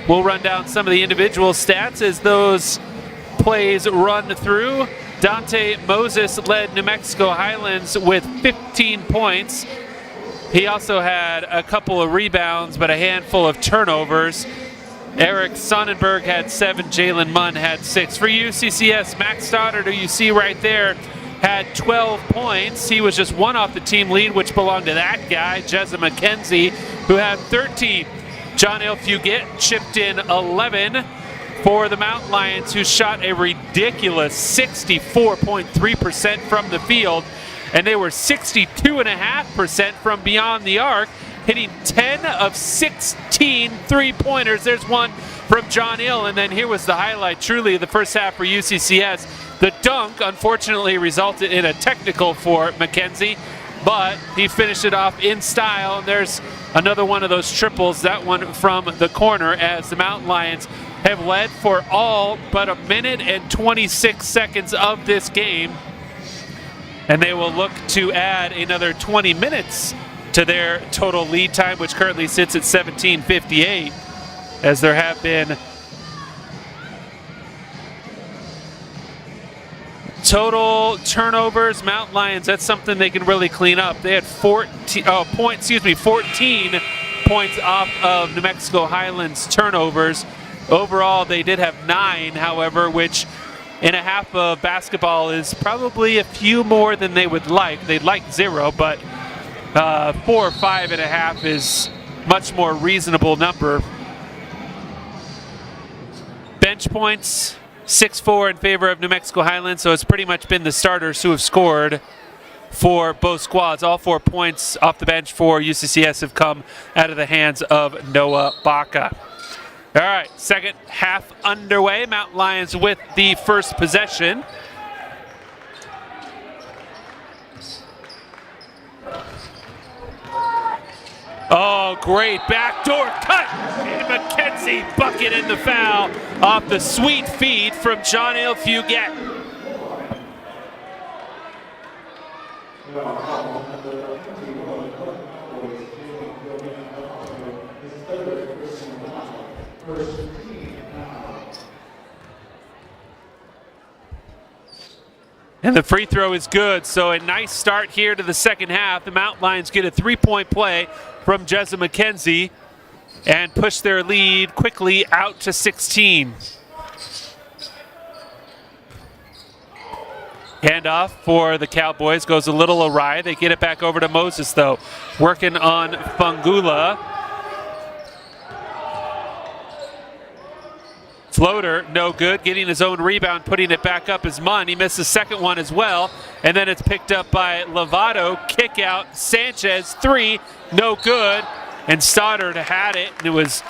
We'll run down some of the individual stats as those plays run through. Dante Moses led New Mexico Highlands with 15 points. He also had a couple of rebounds, but a handful of turnovers. Eric Sonnenberg had 7, Jalen Munn had 6. For UCCS, Max Stoddard, who you see right there, had 12 points. He was just one off the team lead, which belonged to that guy, Jezza McKenzie, who had 13. John L. Fugit chipped in 11 for the Mountain Lions, who shot a ridiculous 64.3% from the field, and they were 62.5% from beyond the arc, hitting 10 of 16 three-pointers. There's one from John Hill, and then here was the highlight, truly, of the first half for UCCS. The dunk, unfortunately, resulted in a technical for McKenzie, but he finished it off in style. And there's another one of those triples, that one from the corner, as the Mountain Lions have led for all but 1 minute and 26 seconds of this game. And they will look to add another 20 minutes to their total lead time, which currently sits at 17:58, as there have been total turnovers. Mountain Lions, that's something they can really clean up. They had 14 points off of New Mexico Highlands turnovers. Overall, they did have 9, however, which in a half of basketball is probably a few more than they would like. They'd like 0, but 4 or 5.5 is much more reasonable number. Bench points, 6-4 in favor of New Mexico Highlands, so it's pretty much been the starters who have scored for both squads. All 4 points off the bench for UCCS have come out of the hands of Noah Baca. All right, second half underway. Mountain Lions with the first possession. Oh, great backdoor cut. And McKenzie bucket in the foul off the sweet feed from John L. Fugit. And the free throw is good, so a nice start here to the second half. The Mountain Lions get a 3-point play from Jezza McKenzie and push their lead quickly out to 16. Handoff for the Cowboys goes a little awry. They get it back over to Moses, though. Working on Fungula. Floater, no good. Getting his own rebound, putting it back up is Munn. He missed the second one as well. And then it's picked up by Lovato. Kick out. Sanchez, 3, no good. And Stoddard had it, and it was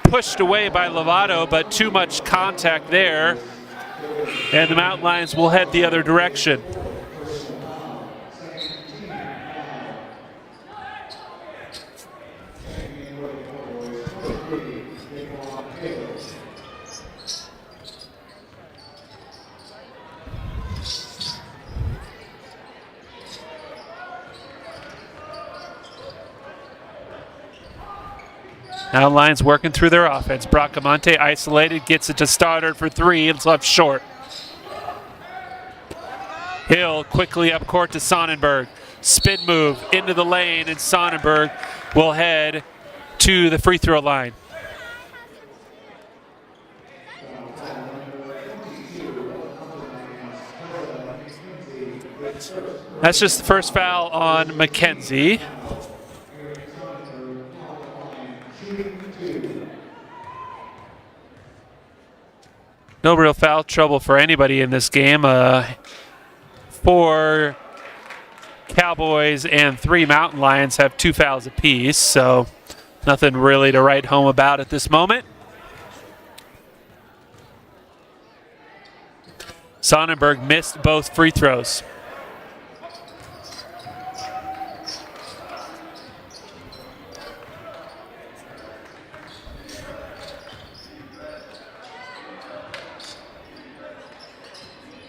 pushed away by Lovato, but too much contact there. And the Mountain Lions will head the other direction. Now Lions working through their offense. Bracamonte isolated, gets it to Stoddard for 3. It's left short. Hill quickly up court to Sonnenberg. Spin move into the lane, and Sonnenberg will head to the free throw line. That's just the first foul on McKenzie. No real foul trouble for anybody in this game. 4 Cowboys and 3 Mountain Lions have 2 fouls apiece, so nothing really to write home about at this moment. Sonnenberg missed both free throws.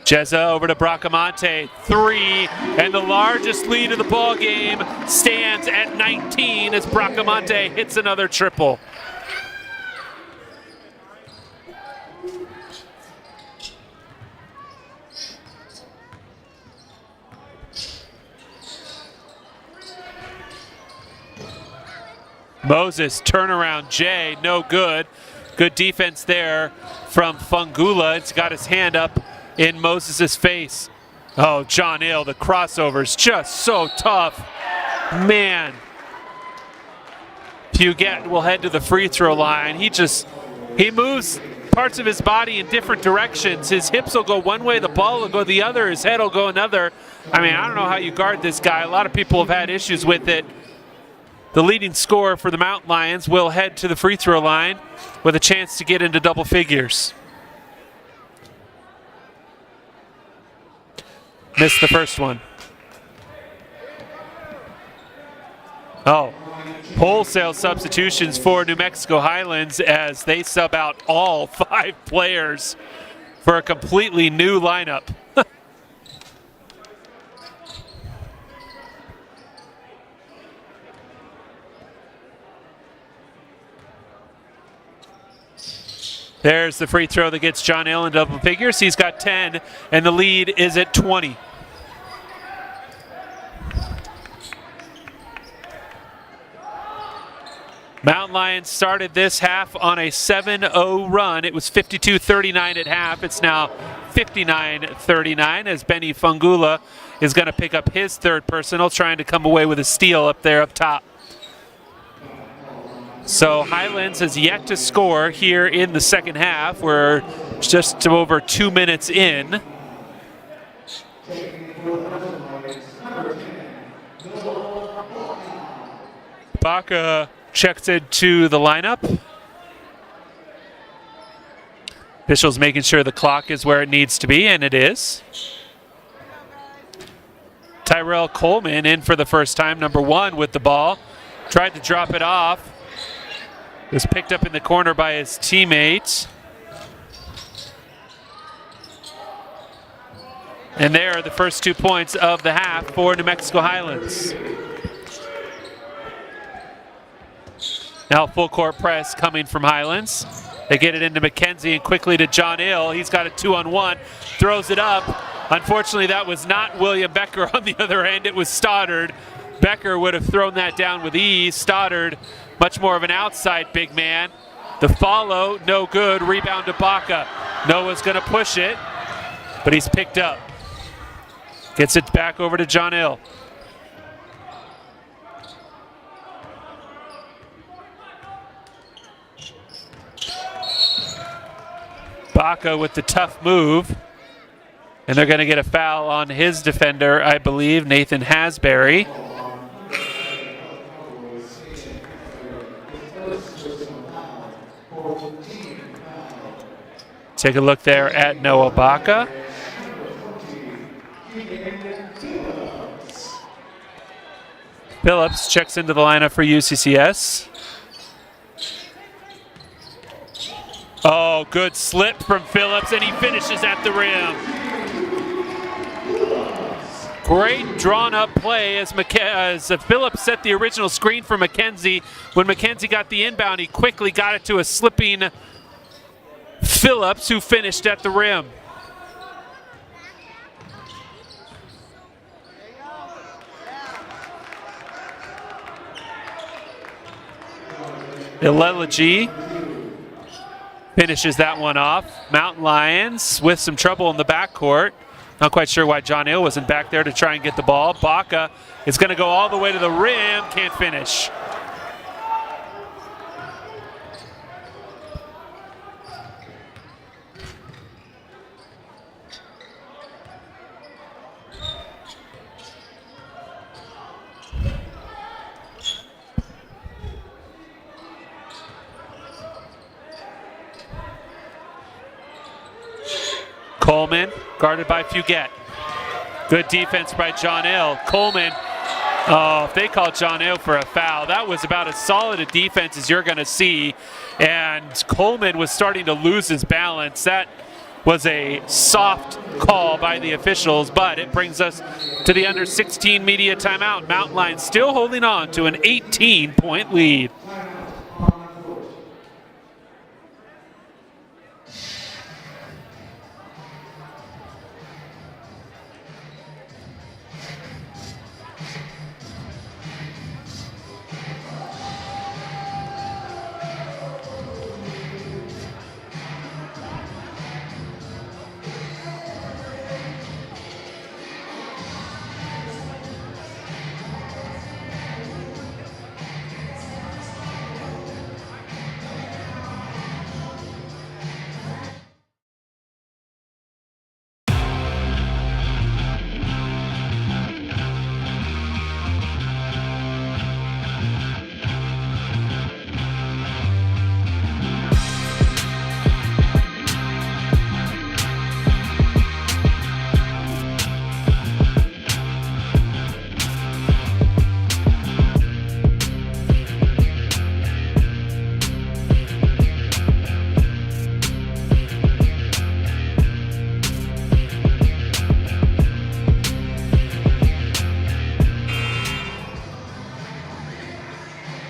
Jezza over to Bracamonte, 3, and the largest lead of the ball game stands at 19 as Bracamonte hits another triple. Moses, turnaround, Jay, no good. Good defense there from Fungula. It's got his hand up in Moses' face. Oh, John Hill, the crossover's just so tough. Man. Puget will head to the free throw line. He moves parts of his body in different directions. His hips will go one way, the ball will go the other, his head will go another. I mean, I don't know how you guard this guy. A lot of people have had issues with it. The leading scorer for the Mountain Lions will head to the free throw line with a chance to get into double figures. Missed the first one. Oh, wholesale substitutions for New Mexico Highlands as they sub out all 5 players for a completely new lineup. There's the free throw that gets John Hill in double figures. He's got 10, and the lead is at 20. Mountain Lions started this half on a 7-0 run. It was 52-39 at half. It's now 59-39 as Benny Fungula is going to pick up his third personal, trying to come away with a steal up there up top. So Highlands has yet to score here in the second half. We're just over 2 minutes in. Baca checks into the lineup. Officials making sure the clock is where it needs to be, and it is. Tyrell Coleman in for the first time, number 1 with the ball. Tried to drop it off. Was picked up in the corner by his teammate. And there are the first 2 points of the half for New Mexico Highlands. Now full court press coming from Highlands. They get it into McKenzie and quickly to John Hill. He's got a 2-on-1, throws it up, Unfortunately, that was not William Becker on the other end. It was Stoddard. Becker would have thrown that down with ease. Stoddard, much more of an outside big man. The follow, no good. Rebound to Baca. Noah's going to push it, but he's picked up. Gets it back over to John Hill. Baca with the tough move. And they're going to get a foul on his defender, I believe, Nathan Hasbury. Take a look there at Noah Baca. Phillips checks into the lineup for UCCS. Oh, good slip from Phillips, and he finishes at the rim. Great drawn-up play as Phillips set the original screen for McKenzie. When McKenzie got the inbound, he quickly got it to a slipping Phillips, who finished at the rim. Ileleji finishes that one off. Mountain Lions with some trouble in the backcourt. Not quite sure why John Hill wasn't back there to try and get the ball. Baca is going to go all the way to the rim, can't finish. Coleman, guarded by Fugett. Good defense by John Hill. Coleman, oh, if they call John Hill for a foul, that was about as solid a defense as you're going to see. And Coleman was starting to lose his balance. That was a soft call by the officials, but it brings us to the under 16 media timeout. Mountain Lions still holding on to an 18-point lead.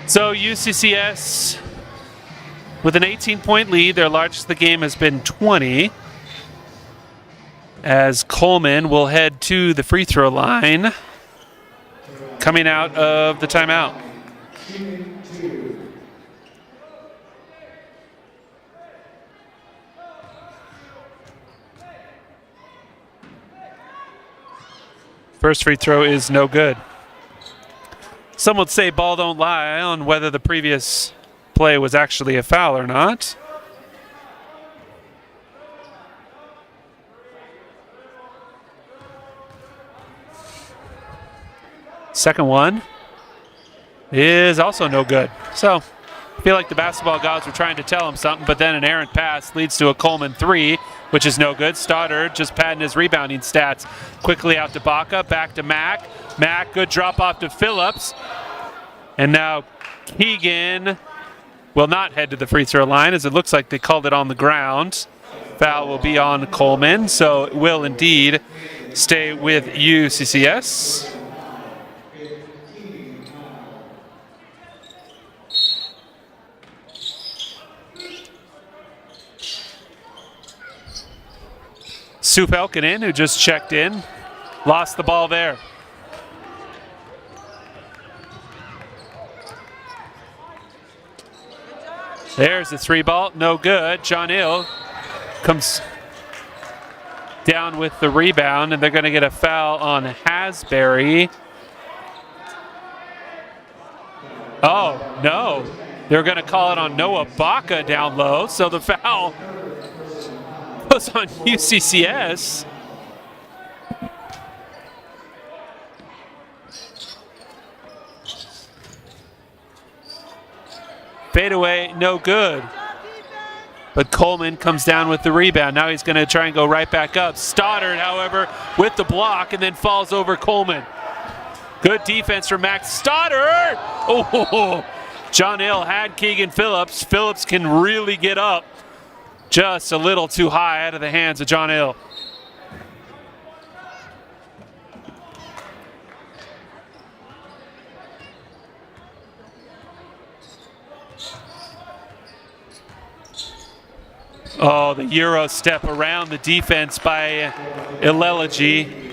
So UCCS with an 18-point lead. Their largest of the game has been 20. As Coleman will head to the free throw line coming out of the timeout. First free throw is no good. Some would say ball don't lie on whether the previous play was actually a foul or not. Second one is also no good. So I feel like the basketball gods were trying to tell him something, but then an errant pass leads to a Coleman three, which is no good. Stoddard just padding his rebounding stats. Quickly out to Baca, back to Mack. Mack, good drop off to Phillips. And now Keegan will not head to the free throw line, as it looks like they called it on the ground. Foul will be on Coleman, so it will indeed stay with UCCS. Sue Felkinen, who just checked in, lost the ball there. There's the 3 ball, no good. John Hill comes down with the rebound, and they're going to get a foul on Hasbury. Oh, no. They're going to call it on Noah Baca down low, so the foul was on UCCS. Fadeaway, no good. But Coleman comes down with the rebound. Now he's going to try and go right back up. Stoddard, however, with the block and then falls over Coleman. Good defense from Max Stoddard. Oh, John Hill had Keegan Phillips. Phillips can really get up. Just a little too high out of the hands of John Hill. Oh, the Euro step around the defense by Ileleji.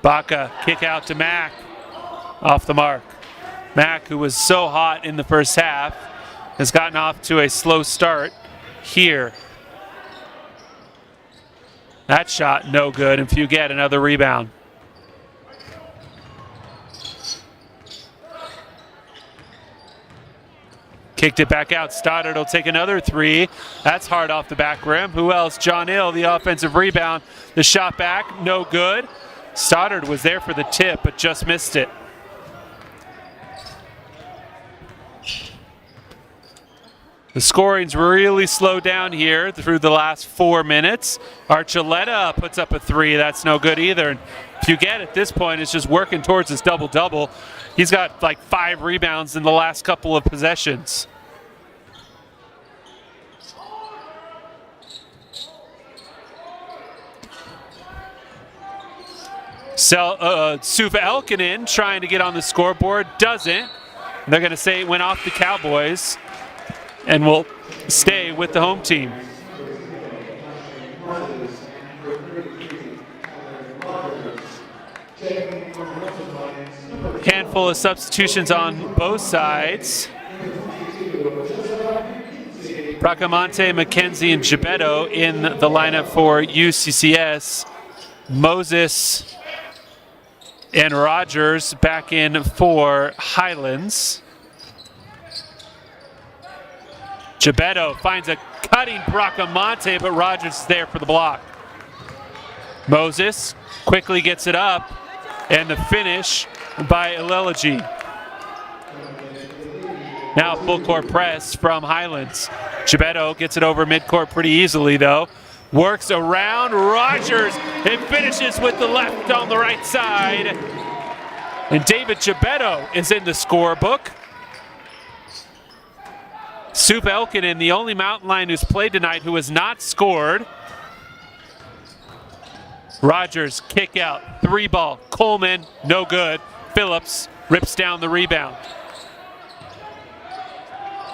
Baca, kick out to Mack, off the mark. Mack, who was so hot in the first half, has gotten off to a slow start here. That shot no good, and Fugett another rebound. Kicked it back out. Stoddard will take another 3. That's hard off the back rim. Who else? John Hill, the offensive rebound. The shot back, no good. Stoddard was there for the tip, but just missed it. The scoring's really slowed down here through the last 4 minutes. Archuleta puts up a 3. That's no good either. And Fugett at this point is just working towards his double-double. He's got like 5 rebounds in the last couple of possessions. Suva Elkinen trying to get on the scoreboard, doesn't. They're going to say it went off the Cowboys and will stay with the home team. Handful of substitutions on both sides. Bracamonte, McKenzie, and Gebetto in the lineup for UCCS. Moses and Rogers back in for Highlands. Gebetto finds a cutting Bracamonte, but Rogers is there for the block. Moses quickly gets it up, and the finish by Ileleji. Now full court press from Highlands. Gebetto gets it over midcourt pretty easily though. Works around Rogers and finishes with the left on the right side. And David Gebetto is in the scorebook. Suva Elkinen, the only Mountain Lion who's played tonight who has not scored. Rogers, kick out, 3 ball. Coleman, no good. Phillips rips down the rebound.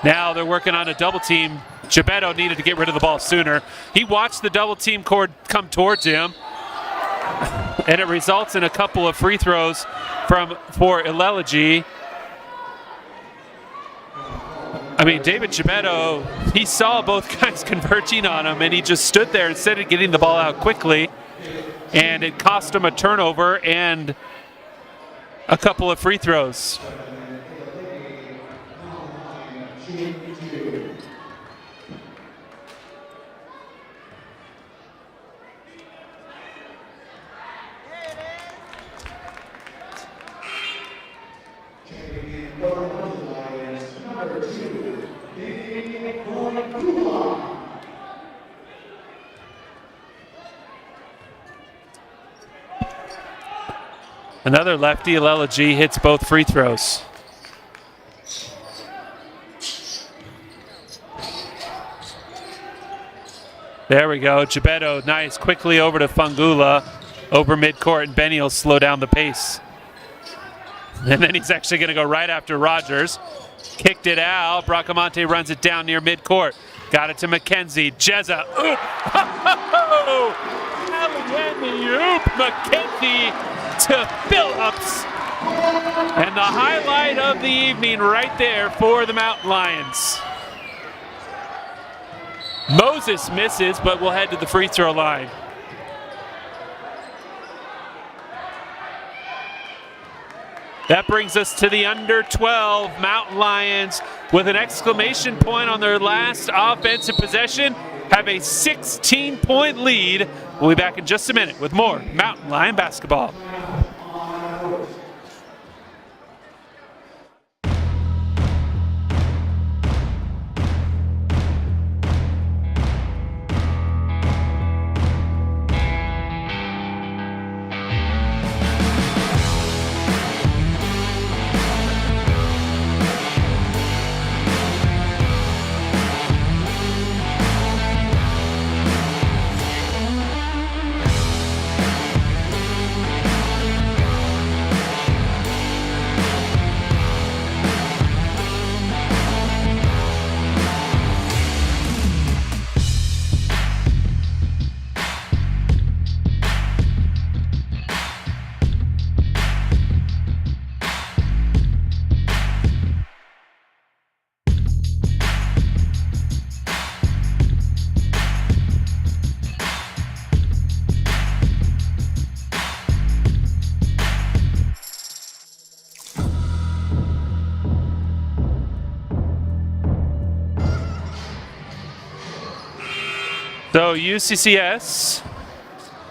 Now they're working on a double team. Gebetto needed to get rid of the ball sooner. He watched the double team cord come towards him, and it results in a couple of free throws for Ileleji. I mean, David Gebetto, he saw both guys converging on him, and he just stood there instead of getting the ball out quickly, and it cost him a turnover and a couple of free throws. Another lefty, Ileleji, hits both free throws. There we go. Gebetto, nice. Quickly over to Fungula, over midcourt, and Benny will slow down the pace. And then he's actually going to go right after Rogers. Kicked it out. Bracamonte runs it down near midcourt. Got it to McKenzie. Jezza. Alley-oop. McKenzie to Phillips. And the highlight of the evening right there for the Mountain Lions. Moses misses, but we'll head to the free throw line. That brings us to the under 12 Mountain Lions with an exclamation point on their last offensive possession. Have a 16-point lead. We'll be back in just a minute with more Mountain Lion basketball. So UCCS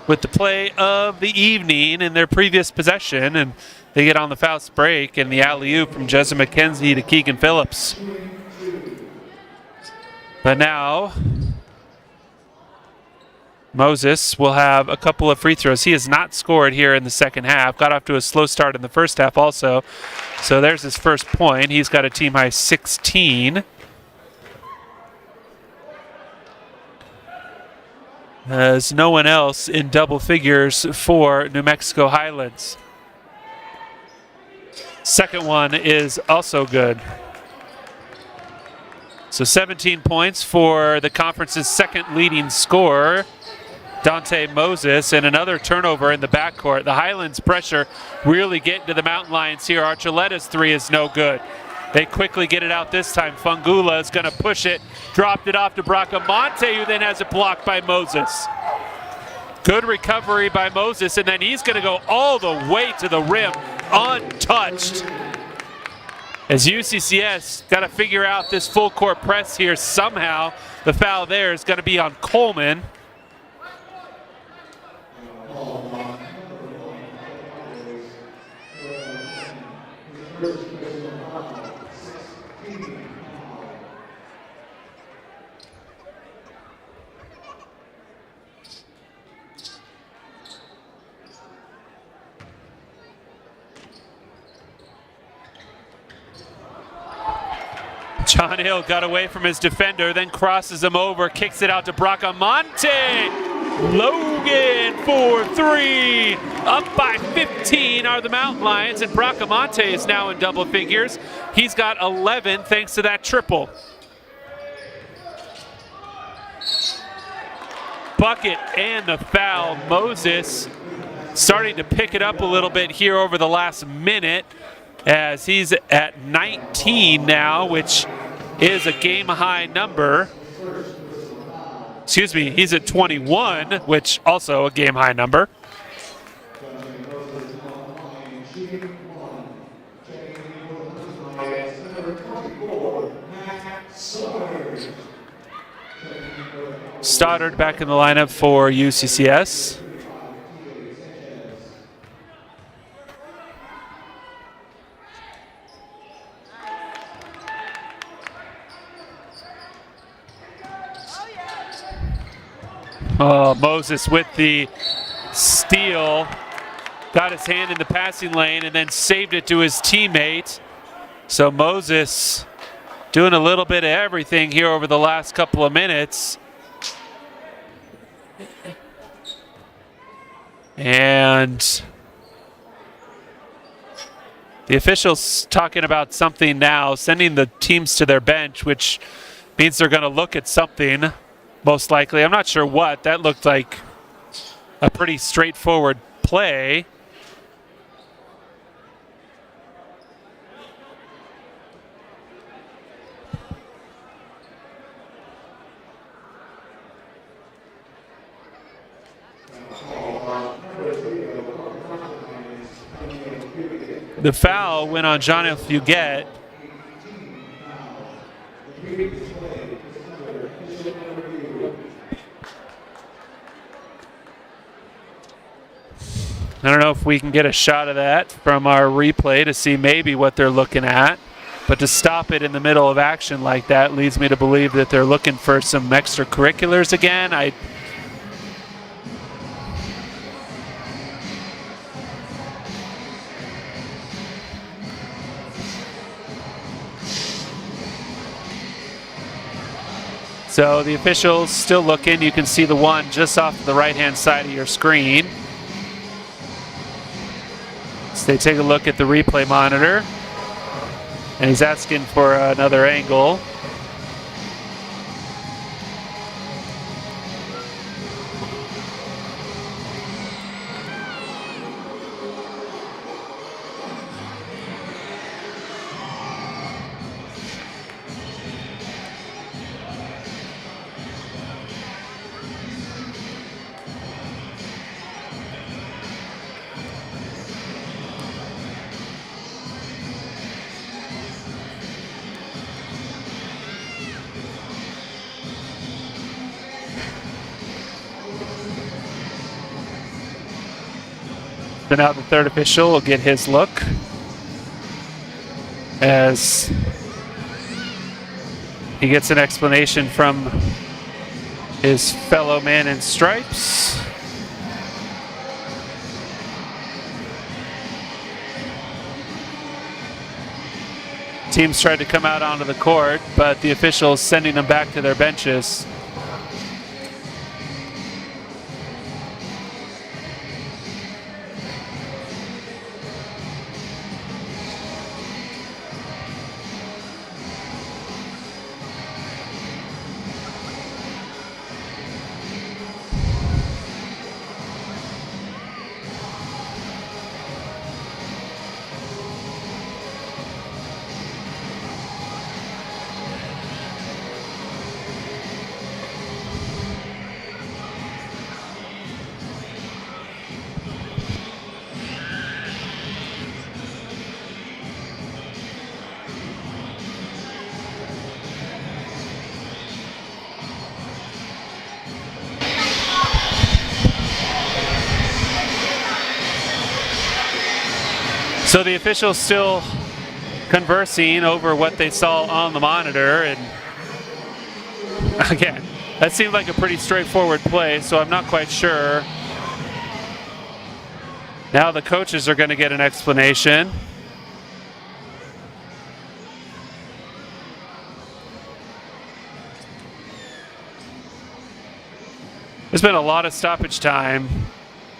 with the play of the evening in their previous possession, and they get on the fast break and the alley-oop from Jezza McKenzie to Keegan Phillips. But now Moses will have a couple of free throws. He has not scored here in the second half. Got off to a slow start in the first half also. So there's his first point. He's got a team high 16. There's no one else in double figures for New Mexico Highlands. Second one is also good. So 17 points for the conference's second leading scorer, Dante Moses, and another turnover in the backcourt. The Highlands pressure really getting to the Mountain Lions here. Archuleta's three is no good. They quickly get it out this time. Fungula is going to push it. Dropped it off to Bracamonte, who then has it blocked by Moses. Good recovery by Moses, and then he's going to go all the way to the rim, untouched. As UCCS got to figure out this full court press here somehow. The foul there is going to be on Coleman. John Hill got away from his defender, then crosses him over, kicks it out to Bracamonte. Logan for three. Up by 15 are the Mountain Lions, and Bracamonte is now in double figures. He's got 11 thanks to that triple. Bucket and the foul. Moses starting to pick it up a little bit here over the last minute, as he's at 19 now, which is a game-high number. Excuse me, he's at 21, which also a game-high number. Stoddard back in the lineup for UCCS. Oh, Moses with the steal. Got his hand in the passing lane and then saved it to his teammate. So Moses doing a little bit of everything here over the last couple of minutes. And the officials talking about something now, sending the teams to their bench, which means they're going to look at something, most likely. I'm not sure what. That looked like a pretty straightforward play. The foul went on John Fugette. I don't know if we can get a shot of that from our replay to see maybe what they're looking at. But to stop it in the middle of action like that leads me to believe that they're looking for some extracurriculars again. So the officials still looking. You can see the one just off the right-hand side of your screen. So they take a look at the replay monitor, and he's asking for another angle. So now the third official will get his look as he gets an explanation from his fellow man in stripes. Teams tried to come out onto the court, but the officials sending them back to their benches. So the officials still conversing over what they saw on the monitor, and again, that seemed like a pretty straightforward play, so I'm not quite sure. Now the coaches are going to get an explanation. There's been a lot of stoppage time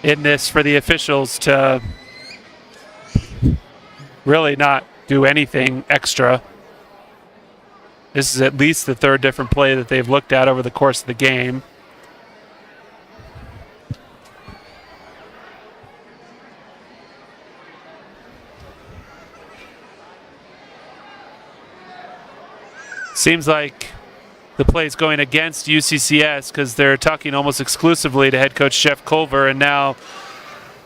in this for the officials to really not do anything extra. This is at least the third different play that they've looked at over the course of the game. Seems like the play is going against UCCS because they're talking almost exclusively to head coach Jeff Culver, and now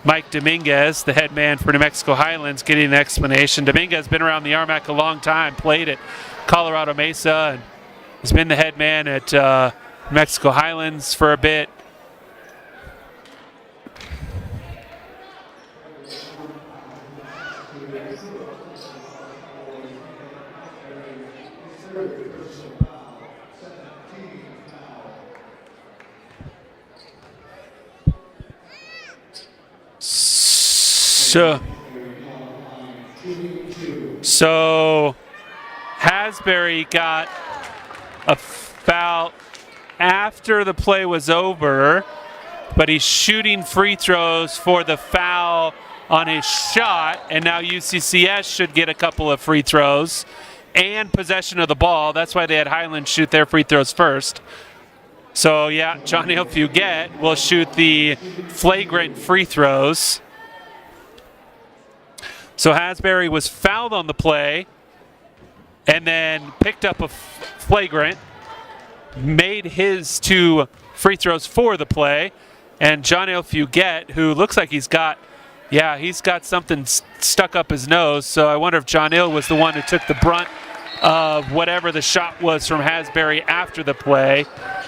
Mike Dominguez, the head man for New Mexico Highlands, getting an explanation. Dominguez has been around the RMAC a long time, played at Colorado Mesa, and has been the head man at New Mexico Highlands for a bit. So Hasbury got a foul after the play was over, but he's shooting free throws for the foul on his shot, and now UCCS should get a couple of free throws and possession of the ball. That's why they had Highlands shoot their free throws first. So yeah, John-Ale Fugett will shoot the flagrant free throws. So Hasbury was fouled on the play and then picked up a flagrant, made his 2 free throws for the play, and John-Ale Fugett, who looks like he's got something stuck up his nose, so I wonder if John-Ale was the one who took the brunt of whatever the shot was from Hasbury after the play.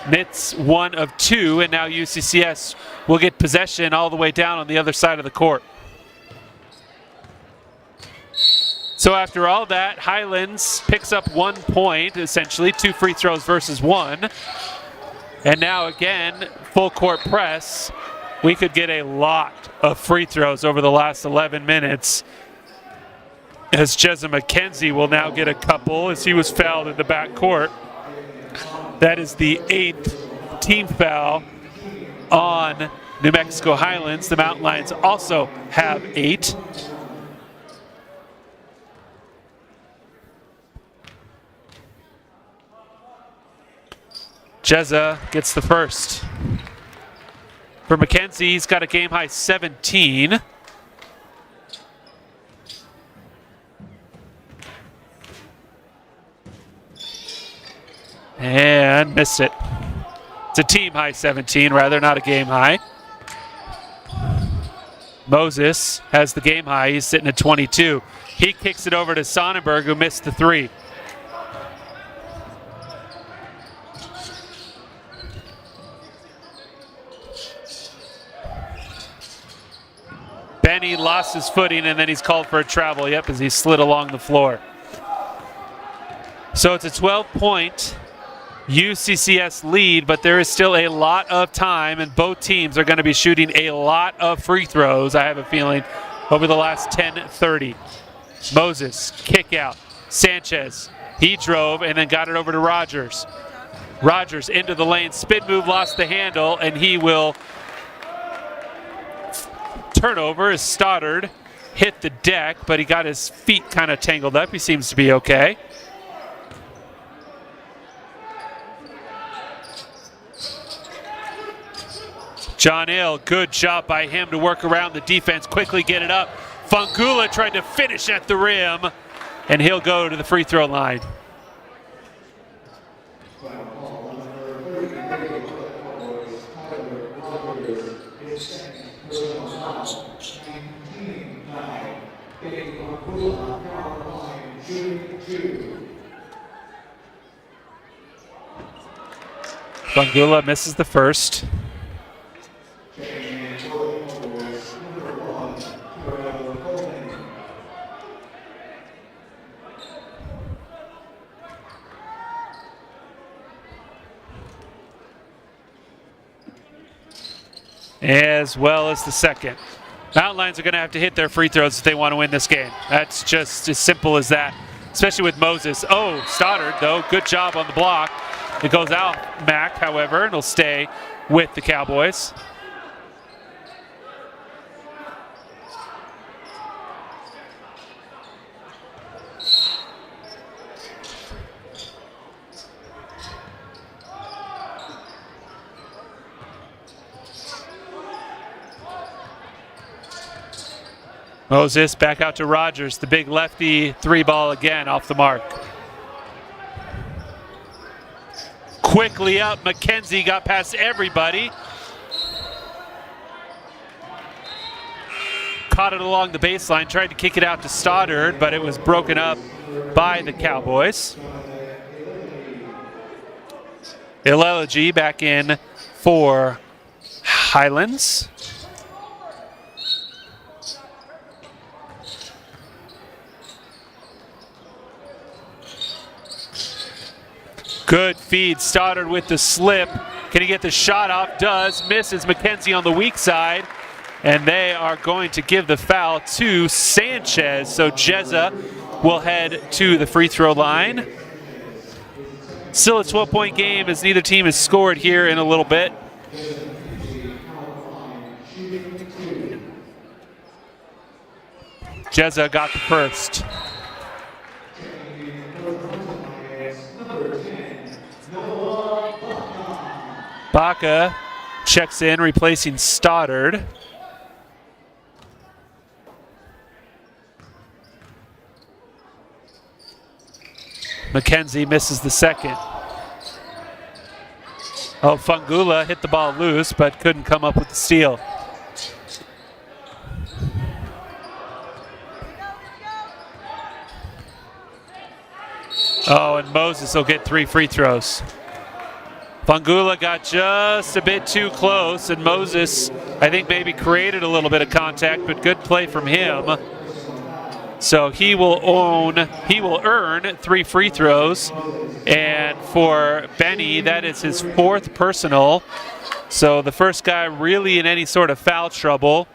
Knits 1 of 2, and now UCCS will get possession all the way down on the other side of the court. So after all that, Highlands picks up 1 point, essentially 2 free throws versus 1. And now again, full court press. We could get a lot of free throws over the last 11 minutes, as Jezza McKenzie will now get a couple as he was fouled in the backcourt. That is the 8th team foul on New Mexico Highlands. The Mountain Lions also have 8. Jezza gets the first. For McKenzie, he's got a game-high 17. And missed it. It's a team-high 17, rather, not a game-high. Moses has the game-high. He's sitting at 22. He kicks it over to Sonnenberg, who missed the 3. Benny lost his footing, and then he's called for a travel, as he slid along the floor. So it's a 12-point UCCS lead, but there is still a lot of time, and both teams are going to be shooting a lot of free throws, I have a feeling, over the last 10-30. Moses, kick out. Sanchez, he drove and then got it over to Rogers. Rogers into the lane, spin move, lost the handle, and he will turnover as Stoddard hit the deck, but he got his feet kind of tangled up. He seems to be okay. John-Ale, good job by him to work around the defense, quickly get it up. Fangula tried to finish at the rim, and he'll go to the free throw line. Fangula misses the first. As well as the second. Mountain Lions are going to have to hit their free throws if they want to win this game. That's just as simple as that, especially with Moses. Oh, Stoddard, though, good job on the block. It goes out, Mack, however, and it'll stay with the Cowboys. Moses back out to Rogers, the big lefty 3-ball again off the mark. Quickly up, McKenzie got past everybody. Caught it along the baseline, tried to kick it out to Stoddard, but it was broken up by the Cowboys. Ileleji back in for Highlands. Good feed, Stoddard with the slip. Can he get the shot off? Does, misses. McKenzie on the weak side. And they are going to give the foul to Sanchez. So Jezza will head to the free throw line. Still a 12-point game as neither team has scored here in a little bit. Jezza got the first. Baca checks in, replacing Stoddard. McKenzie misses the second. Oh, Fungula hit the ball loose, but couldn't come up with the steal. Oh, and Moses will get 3 free throws. Fungula got just a bit too close, and Moses, I think, maybe created a little bit of contact, but good play from him. So he will earn 3 free throws. And for Benny, that is his 4th personal. So the first guy really in any sort of foul trouble.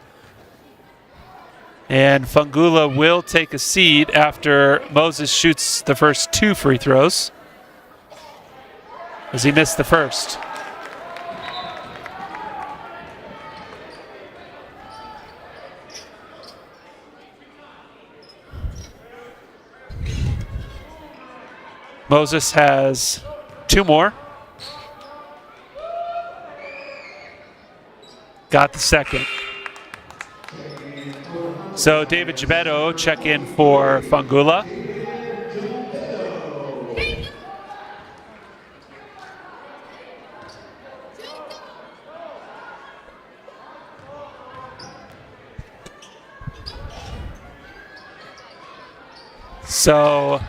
And Fungula will take a seat after Moses shoots the first 2 free throws, as he missed the first. Moses has 2 more. Got the second. So David Gebetto check in for Fungula. So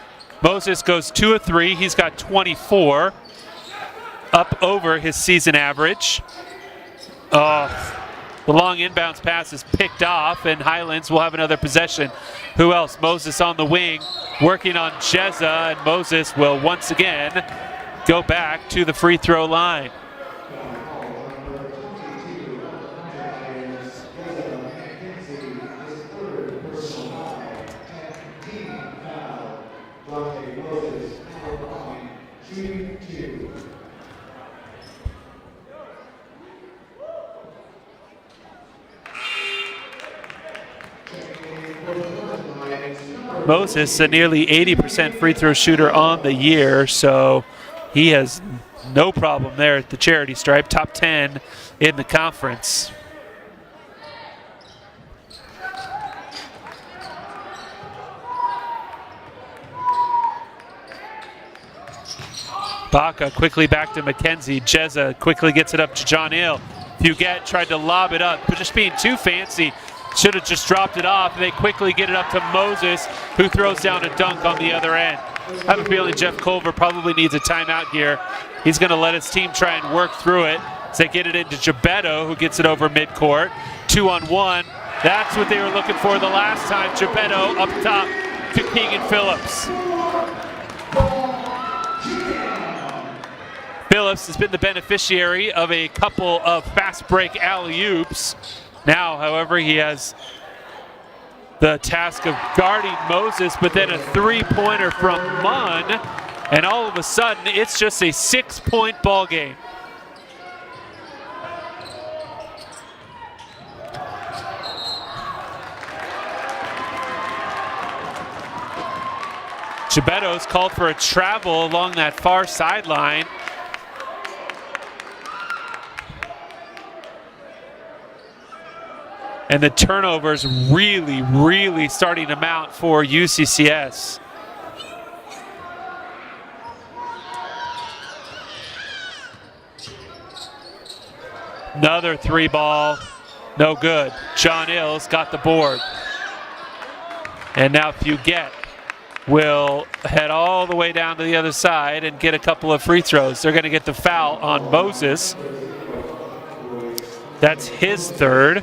Moses goes 2 of 3. He's got 24, up over his season average. The long inbounds pass is picked off, and Highlands will have another possession. Who else? Moses on the wing, working on Jezza, and Moses will once again go back to the free throw line. Moses, a nearly 80% free throw shooter on the year, so he has no problem there at the charity stripe, top 10 in the conference. Baca quickly back to McKenzie. Jezza quickly gets it up to John Hill. Huguette tried to lob it up, but just being too fancy. Should have just dropped it off. They quickly get it up to Moses, who throws down a dunk on the other end. I have a feeling Jeff Culver probably needs a timeout here. He's going to let his team try and work through it. As they get it into Gebetto, who gets it over midcourt. 2-on-1. That's what they were looking for the last time. Gebetto up top to Keegan Phillips. Phillips has been the beneficiary of a couple of fast break alley-oops. Now, however, he has the task of guarding Moses, but then a 3-pointer from Munn, and all of a sudden, it's just a 6-point ball game. Gebetto's called for a travel along that far sideline. And the turnovers really starting to mount for UCCS. Another 3-ball, no good. John Hills got the board. And now Huguette will head all the way down to the other side and get a couple of free throws. They're going to get the foul on Moses. That's his 3rd.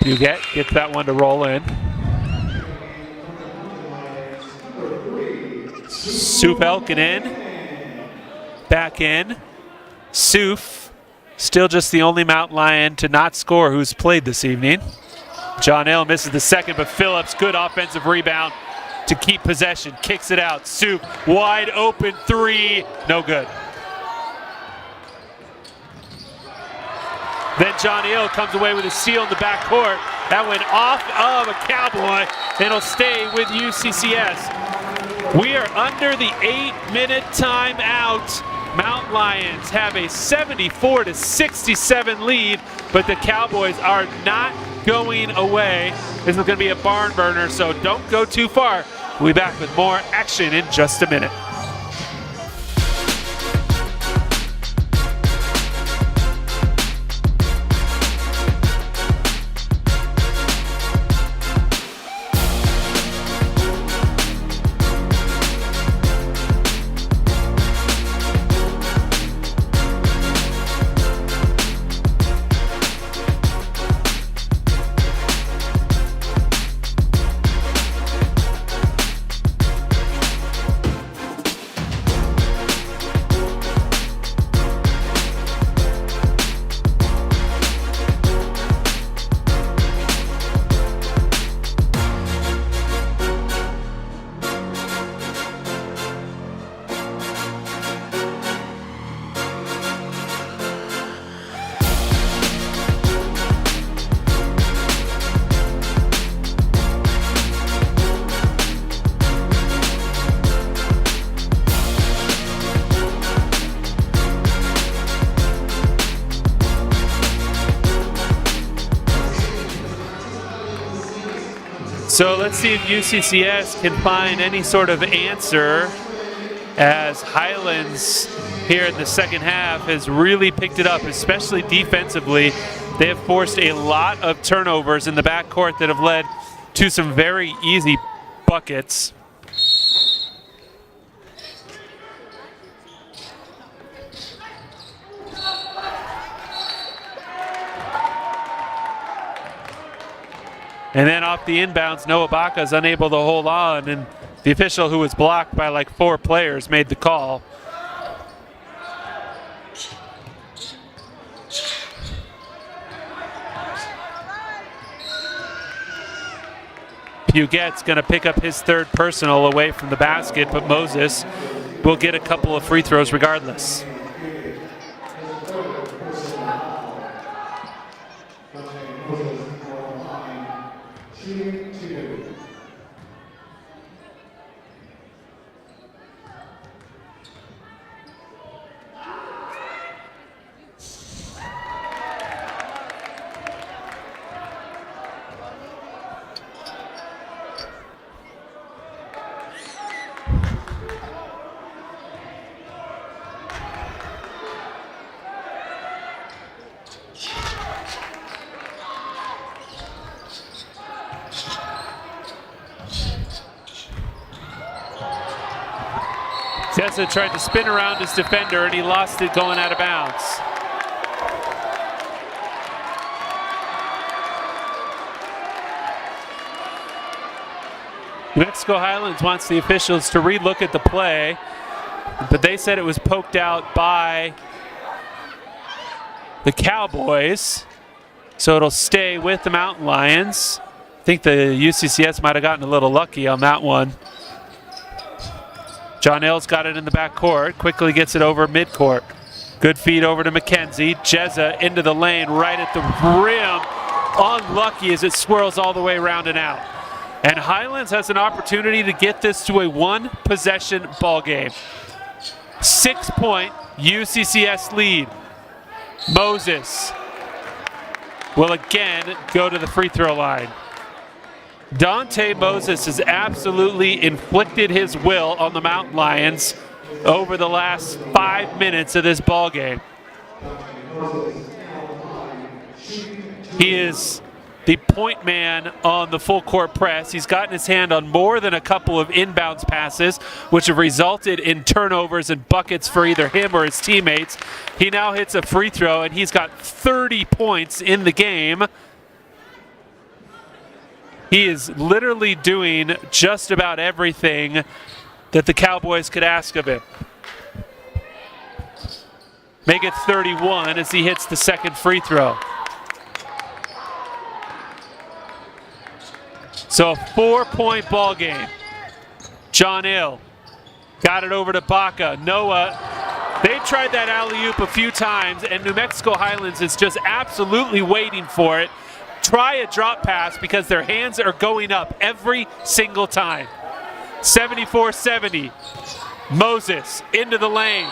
Huguette gets that one to roll in. Suf Elkinen back in. Suf, still just the only Mountain Lion to not score who's played this evening. John Hill misses the second, but Phillips, good offensive rebound to keep possession. Kicks it out. Soup, wide open three. No good. Then John Hill comes away with a steal in the backcourt. That went off of a Cowboy. It'll stay with UCCS. We are under the 8-minute timeout. Mount Lions have a 74-67 lead, but the Cowboys are not going away. This is going to be a barn burner, so don't go too far. We'll be back with more action in just a minute. So let's see if UCCS can find any sort of answer, as Highlands here in the second half has really picked it up, especially defensively. They have forced a lot of turnovers in the backcourt that have led to some very easy buckets. And then off the inbounds, Noah Baca is unable to hold on, and the official, who was blocked by like 4 players, made the call. Puget's going to pick up his 3rd personal away from the basket, but Moses will get a couple of free throws regardless. Tessa tried to spin around his defender, and he lost it going out of bounds. New Mexico Highlands wants the officials to relook at the play, but they said it was poked out by the Cowboys, so it'll stay with the Mountain Lions. I think the UCCS might have gotten a little lucky on that one. John Hill's got it in the backcourt, quickly gets it over midcourt. Good feed over to McKenzie. Jezza into the lane, right at the rim. Unlucky as it swirls all the way around and out. And Highlands has an opportunity to get this to a 1-possession ball game. 6-point UCCS lead. Moses will again go to the free throw line. Dante Moses has absolutely inflicted his will on the Mountain Lions over the last 5 minutes of this ball game. He is the point man on the full court press. He's gotten his hand on more than a couple of inbounds passes, which have resulted in turnovers and buckets for either him or his teammates. He now hits a free throw, and he's got 30 points in the game. He is literally doing just about everything that the Cowboys could ask of him. Make it 31 as he hits the second free throw. So a 4-point ball game. John Hill got it over to Baca. Noah, they tried that alley-oop a few times, and New Mexico Highlands is just absolutely waiting for it. Try a drop pass because their hands are going up every single time. 74-70. Moses into the lane.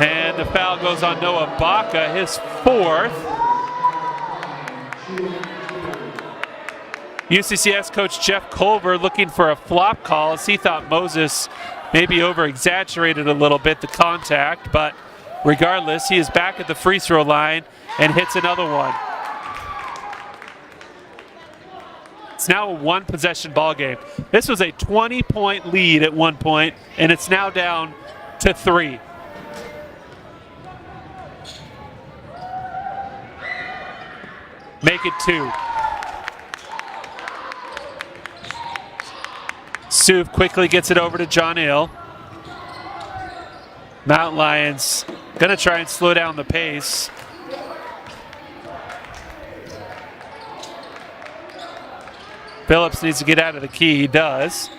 And the foul goes on Noah Baca, his 4th. UCCS coach Jeff Culver looking for a flop call as he thought Moses maybe over-exaggerated a little bit the contact, but regardless, he is back at the free throw line and hits another one. It's now a 1-possession ball game. This was a 20-point lead at one point, and it's now down to 3. Make it 2. Suv quickly gets it over to John Hill. Mountain Lions gonna try and slow down the pace. Phillips needs to get out of the key. He does.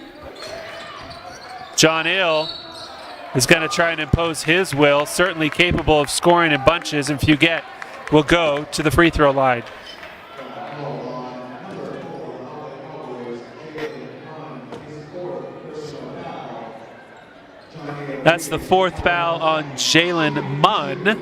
John Hill is gonna try and impose his will, certainly capable of scoring in bunches, and Fugett will go to the free throw line. That's the 4th foul on Jalen Munn.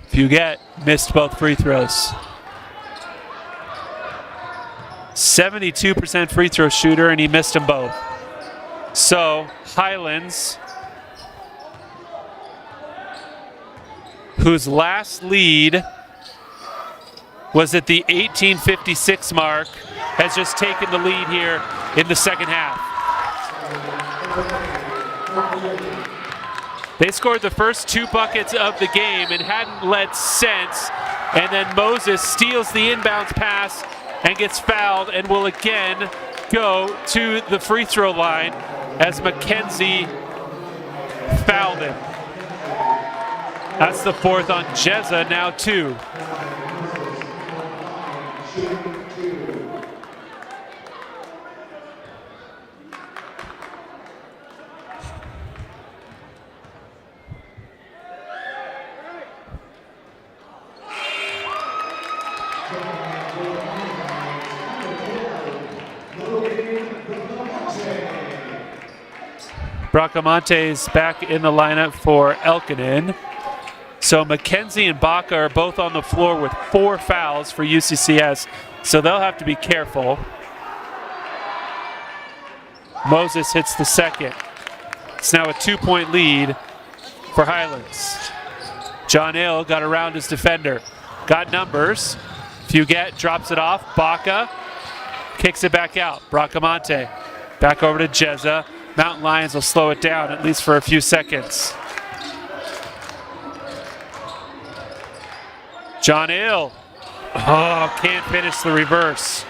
Fugett missed both free throws. 72% free throw shooter, and he missed them both. So Highlands, whose last lead was at the 18:56 mark, has just taken the lead here in the second half. They scored the first 2 buckets of the game and hadn't led since, and then Moses steals the inbounds pass and gets fouled and will again go to the free throw line as McKenzie fouled him. That's the 4th on Jezza, now 2. Bracamonte's back in the lineup for Elkinen. So McKenzie and Baca are both on the floor with 4 fouls for UCCS, so they'll have to be careful. Moses hits the second. It's now a 2-point lead for Highlands. John Hill got around his defender. Got numbers. Fugett drops it off. Baca kicks it back out. Bracamonte back over to Jezza. Mountain Lions will slow it down, at least for a few seconds. John Hill. Oh, can't finish the reverse.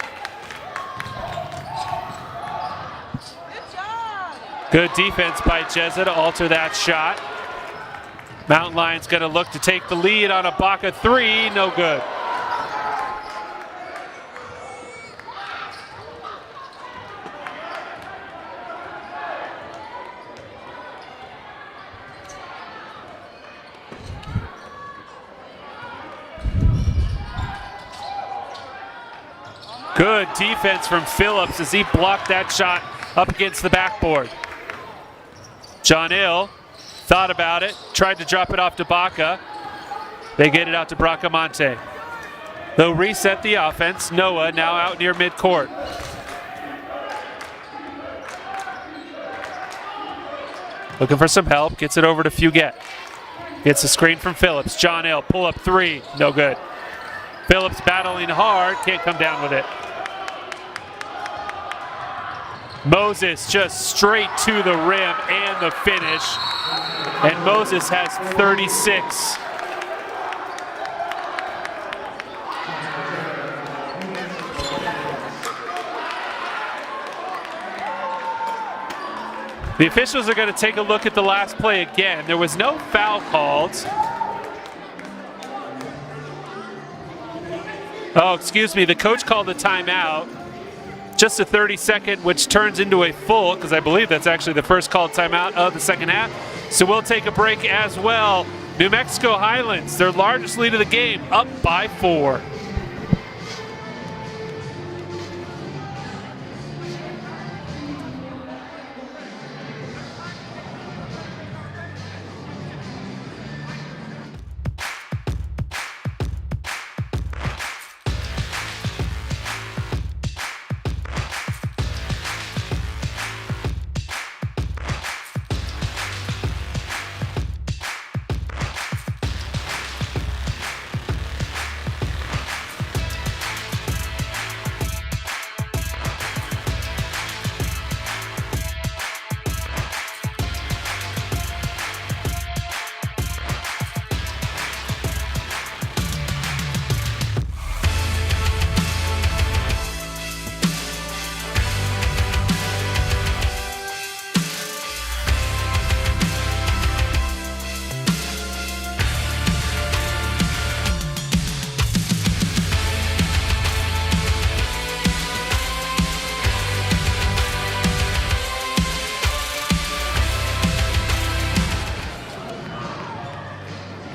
Good defense by Jezza to alter that shot. Mountain Lions going to look to take the lead on a Baca 3. No good. Good defense from Phillips as he blocked that shot up against the backboard. John Hill thought about it, tried to drop it off to Baca. They get it out to Bracamonte. They'll reset the offense. Noah now out near midcourt. Looking for some help, gets it over to Fugett. Gets a screen from Phillips. John Hill, pull up 3, no good. Phillips battling hard, can't come down with it. Moses just straight to the rim and the finish. And Moses has 36. The officials are going to take a look at the last play again. There was no foul called. Oh, excuse me, the coach called a timeout. Just a 30-second, which turns into a full, because I believe that's actually the first called timeout of the second half. So we'll take a break as well. New Mexico Highlands, their largest lead of the game, up by 4.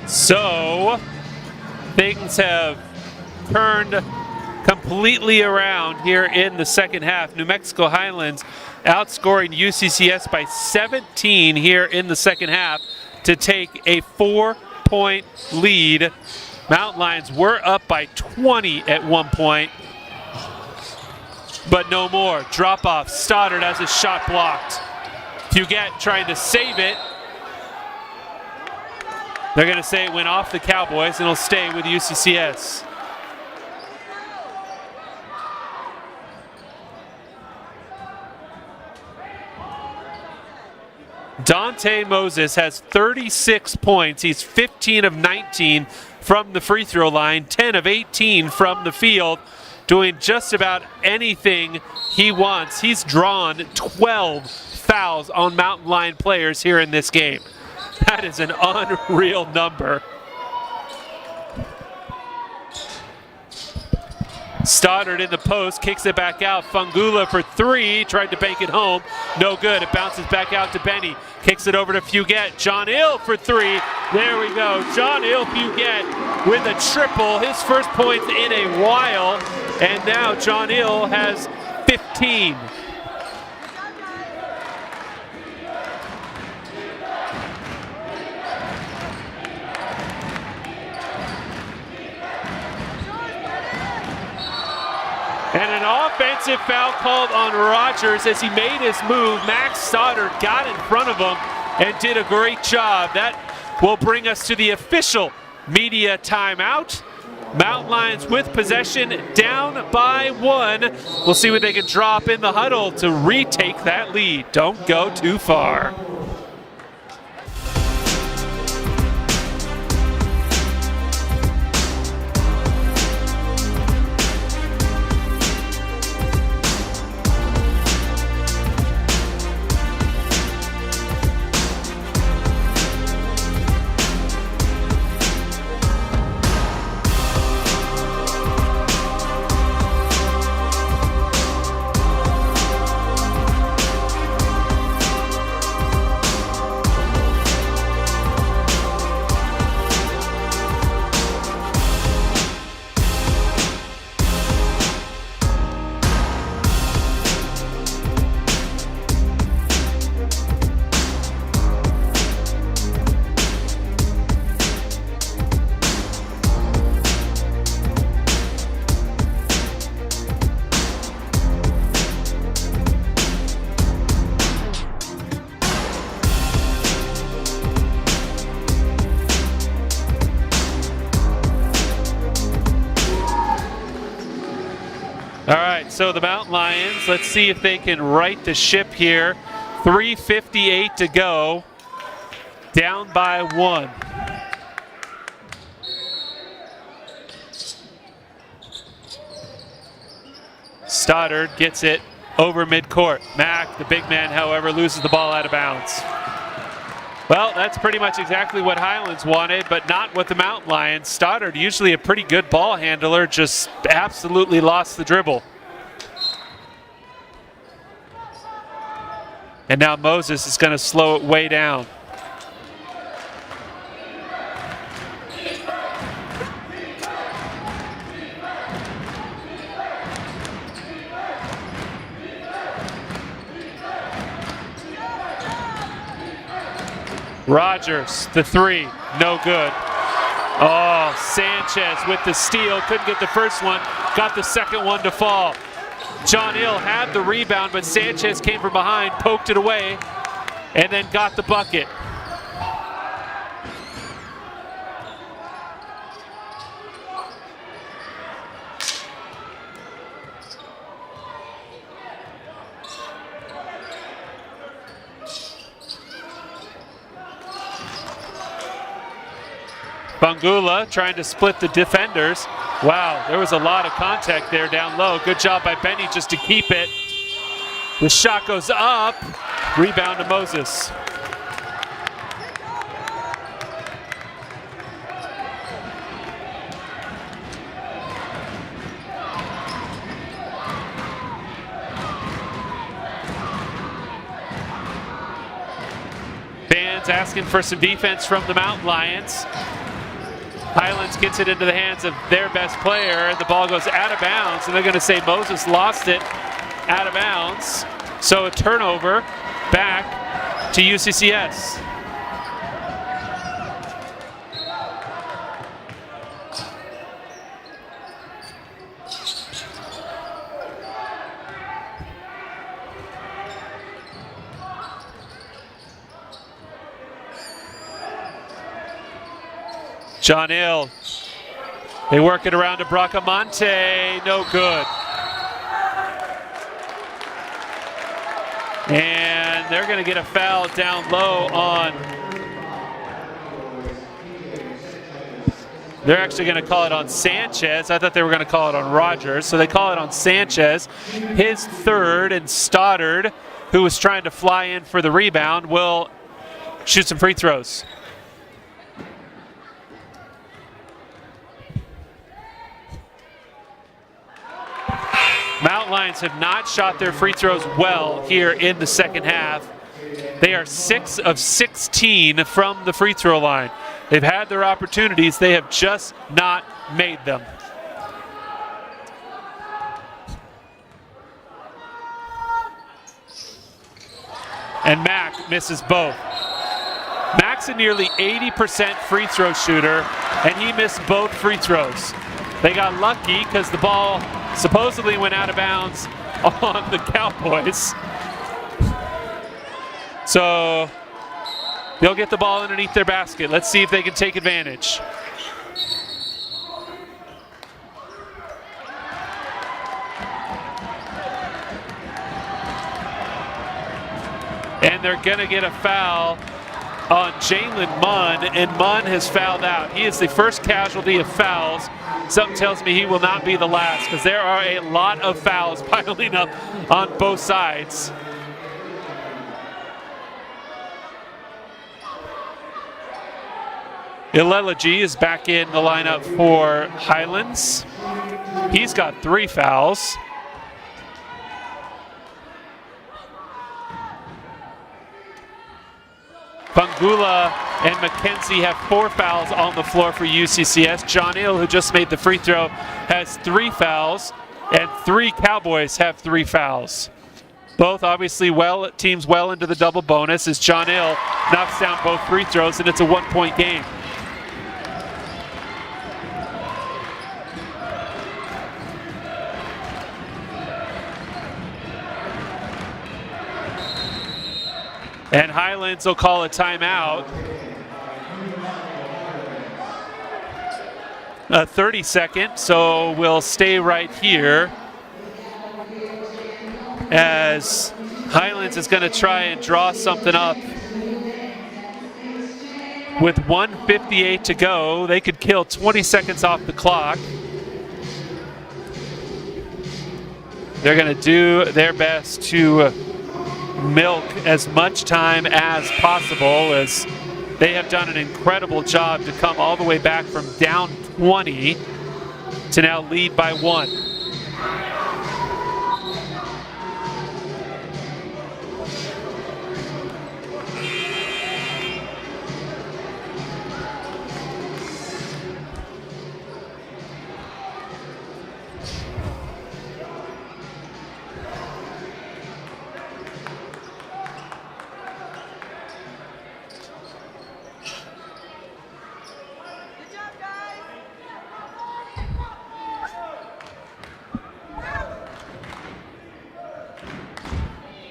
So things have turned completely around here in the second half. New Mexico Highlands outscoring UCCS by 17 here in the second half to take a 4-point lead. Mountain Lions were up by 20 at one point, but no more. Drop off. Stoddard has his shot blocked. Huguette trying to save it. They're going to say it went off the Cowboys and it'll stay with UCCS. Dante Moses has 36 points. He's 15 of 19 from the free throw line, 10 of 18 from the field, doing just about anything he wants. He's drawn 12 fouls on Mountain Lion players here in this game. That is an unreal number. Stoddard in the post, kicks it back out. Fungula for 3, tried to bank it home. No good, it bounces back out to Benny. Kicks it over to Huguette. John Hill for 3. There we go. John Hill Huguette with a triple. His first points in a while. And now John Hill has 15. And an offensive foul called on Rogers as he made his move. Max Stoddard got in front of him and did a great job. That will bring us to the official media timeout. Mountain Lions with possession, down by 1. We'll see what they can drop in the huddle to retake that lead. Don't go too far. All right, so the Mountain Lions, let's see if they can right the ship here. 3:58 to go. Down by 1. Stoddard gets it over midcourt. Mack, the big man, however, loses the ball out of bounds. Well, that's pretty much exactly what Highlands wanted, but not what the Mountain Lions. Stoddard, usually a pretty good ball handler, just absolutely lost the dribble. And now Moses is going to slow it way down. Rogers, the 3, no good. Oh, Sanchez with the steal, couldn't get the first one, got the second one to fall. John Hill had the rebound, but Sanchez came from behind, poked it away, and then got the bucket. Bangula trying to split the defenders. Wow, there was a lot of contact there down low. Good job by Benny just to keep it. The shot goes up. Rebound to Moses. Fans asking for some defense from the Mountain Lions. Highlands gets it into the hands of their best player, and the ball goes out of bounds, and they're going to say Moses lost it out of bounds. So a turnover back to UCCS. John Hill, they work it around to Bracamonte, no good. And they're going to get a foul down low on, they're actually going to call it on Sanchez. I thought they were going to call it on Rogers. So they call it on Sanchez. His third, and Stoddard, who was trying to fly in for the rebound, will shoot some free throws. Mountain Lions have not shot their free throws well here in the second half. They are 6 of 16 from the free throw line. They've had their opportunities, they have just not made them. And Mack misses both. Mack's a nearly 80% free throw shooter, and he missed both free throws. They got lucky because the ball supposedly went out of bounds on the Cowboys. So they'll get the ball underneath their basket. Let's see if they can take advantage. And they're going to get a foul on Jalen Munn, and Munn has fouled out. He is the first casualty of fouls. Something tells me he will not be the last, because there are a lot of fouls piling up on both sides. Ilela G is back in the lineup for Highlands. He's got 3 fouls. Bangula and McKenzie have 4 fouls on the floor for UCCS. John Hill, who just made the free throw, has 3 fouls, and 3 Cowboys have 3 fouls. Both obviously teams well into the double bonus as John Hill knocks down both free throws, and it's a 1-point game. And Highlands will call a timeout. 30 seconds, so we'll stay right here. as Highlands is going to try and draw something up. With 1:58 to go, they could kill 20 seconds off the clock. They're going to do their best to milk as much time as possible, as they have done an incredible job to come all the way back from down 20 to now lead by 1.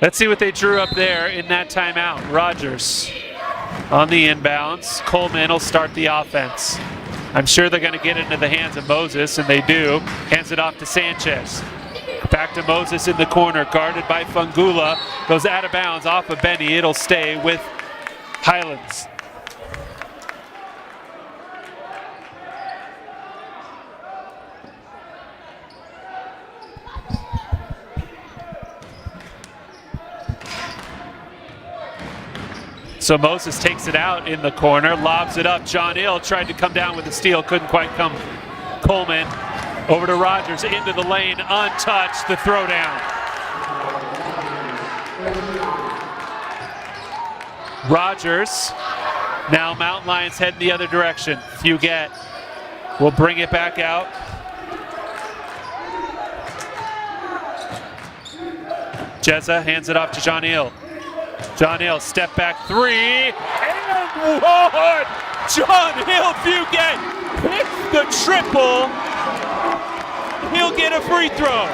Let's see what they drew up there in that timeout. Rogers on the inbounds. Coleman will start the offense. I'm sure they're going to get into the hands of Moses, and they do. Hands it off to Sanchez. Back to Moses in the corner, guarded by Fungula. Goes out of bounds off of Benny. It'll stay with Highlands. So Moses takes it out in the corner, lobs it up. John Hill tried to come down with the steal, couldn't quite come. Coleman over to Rogers, into the lane, untouched, the throwdown. Rogers, now Mountain Lions heading the other direction. Fugett will bring it back out. Jezza hands it off to John Hill. John Hill, step back 3, and one! John Hill Fugett hits the triple. He'll get a free throw.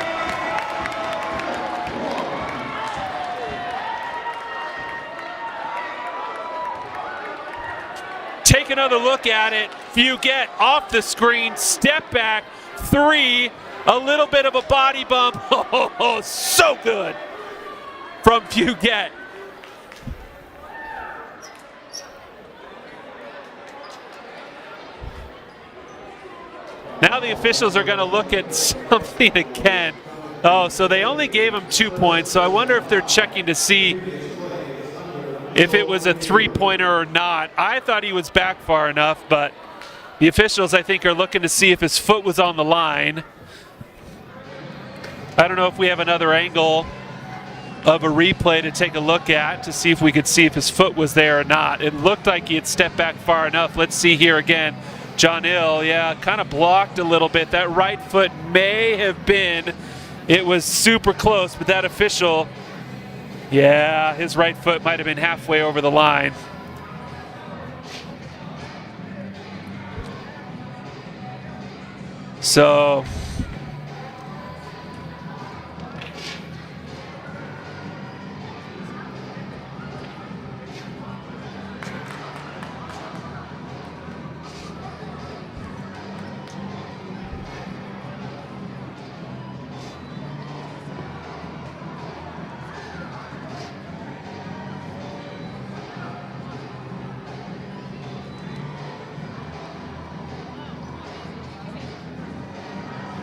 Take another look at it. Fugett off the screen, step back 3, a little bit of a body bump. Oh, so good from Fugett. Now the officials are going to look at something again. Oh, so they only gave him 2 points, so I wonder if they're checking to see if it was a three-pointer or not. I thought he was back far enough, but the officials, I think, are looking to see if his foot was on the line. I don't know if we have another angle of a replay to take a look at to see if we could see if his foot was there or not. It looked like he had stepped back far enough. Let's see here again. John Hill, yeah, kind of blocked a little bit. That right foot may have been, it was super close, but that official, yeah, his right foot might have been halfway over the line. So,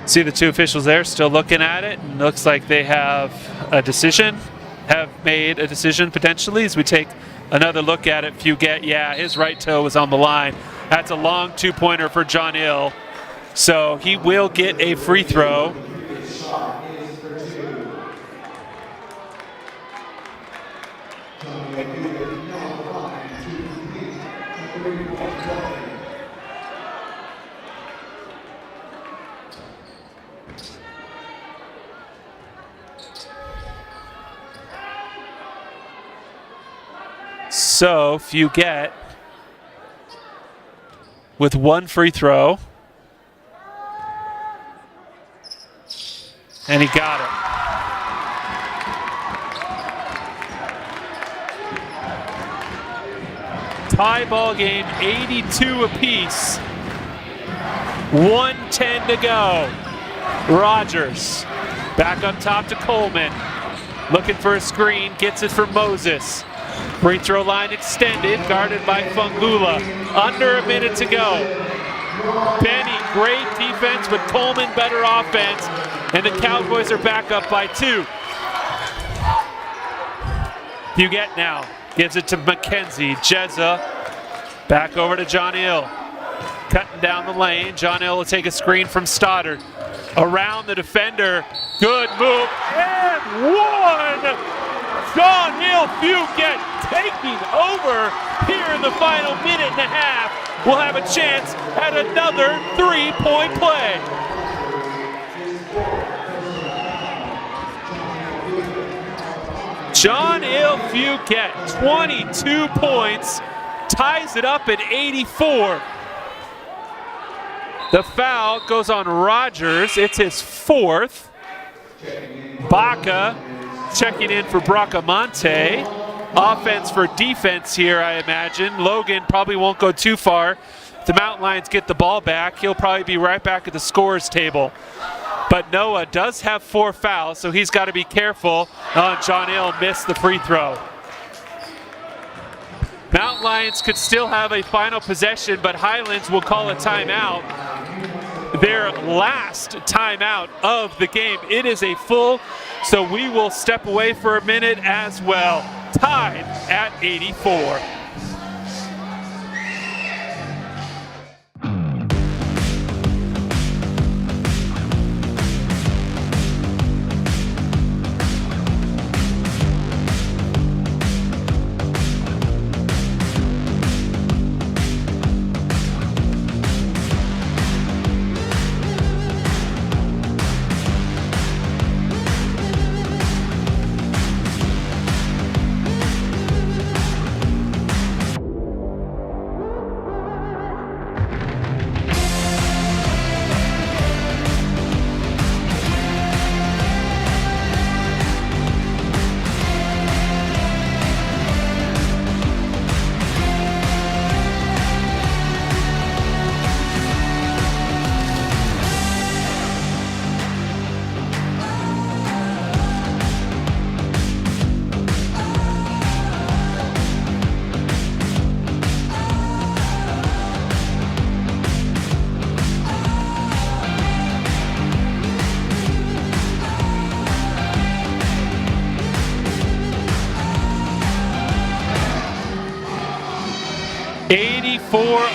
see the two officials there still looking at it, and looks like they have made a decision potentially as we take another look at it. Fugett, yeah, his right toe was on the line. That's a long two-pointer for John Hill, so he will get a free throw. So Fugett with one free throw, and he got it. Tie ball game, 82 apiece. 1:10 to go. Rogers back up top to Coleman. looking for a screen, gets it from Moses. Free throw line extended, guarded by Fungula. Under a minute to go. Benny, great defense, but Coleman better offense, and the Cowboys are back up by 2. Huguette now gives it to McKenzie. Jezza back over to John Hill. Cutting down the lane. John Hill will take a screen from Stoddard. Around the defender. Good move. And one! John Hill Huguette taking over here in the final minute and a half. We'll have a chance at another 3-point play. John Hill Huguette, 22 points, ties it up at 84. The foul goes on Rogers. It's his 4th. Baca checking in for Bracamonte. Offense for defense here, I imagine. Logan probably won't go too far. If the Mountain Lions get the ball back, he'll probably be right back at the scorer's table. But Noah does have 4 fouls, so he's got to be careful. John Hill missed the free throw. Mountain Lions could still have a final possession, but Highlands will call a timeout. Their last timeout of the game. It is a full, so we will step away for a minute as well. Tied at 84.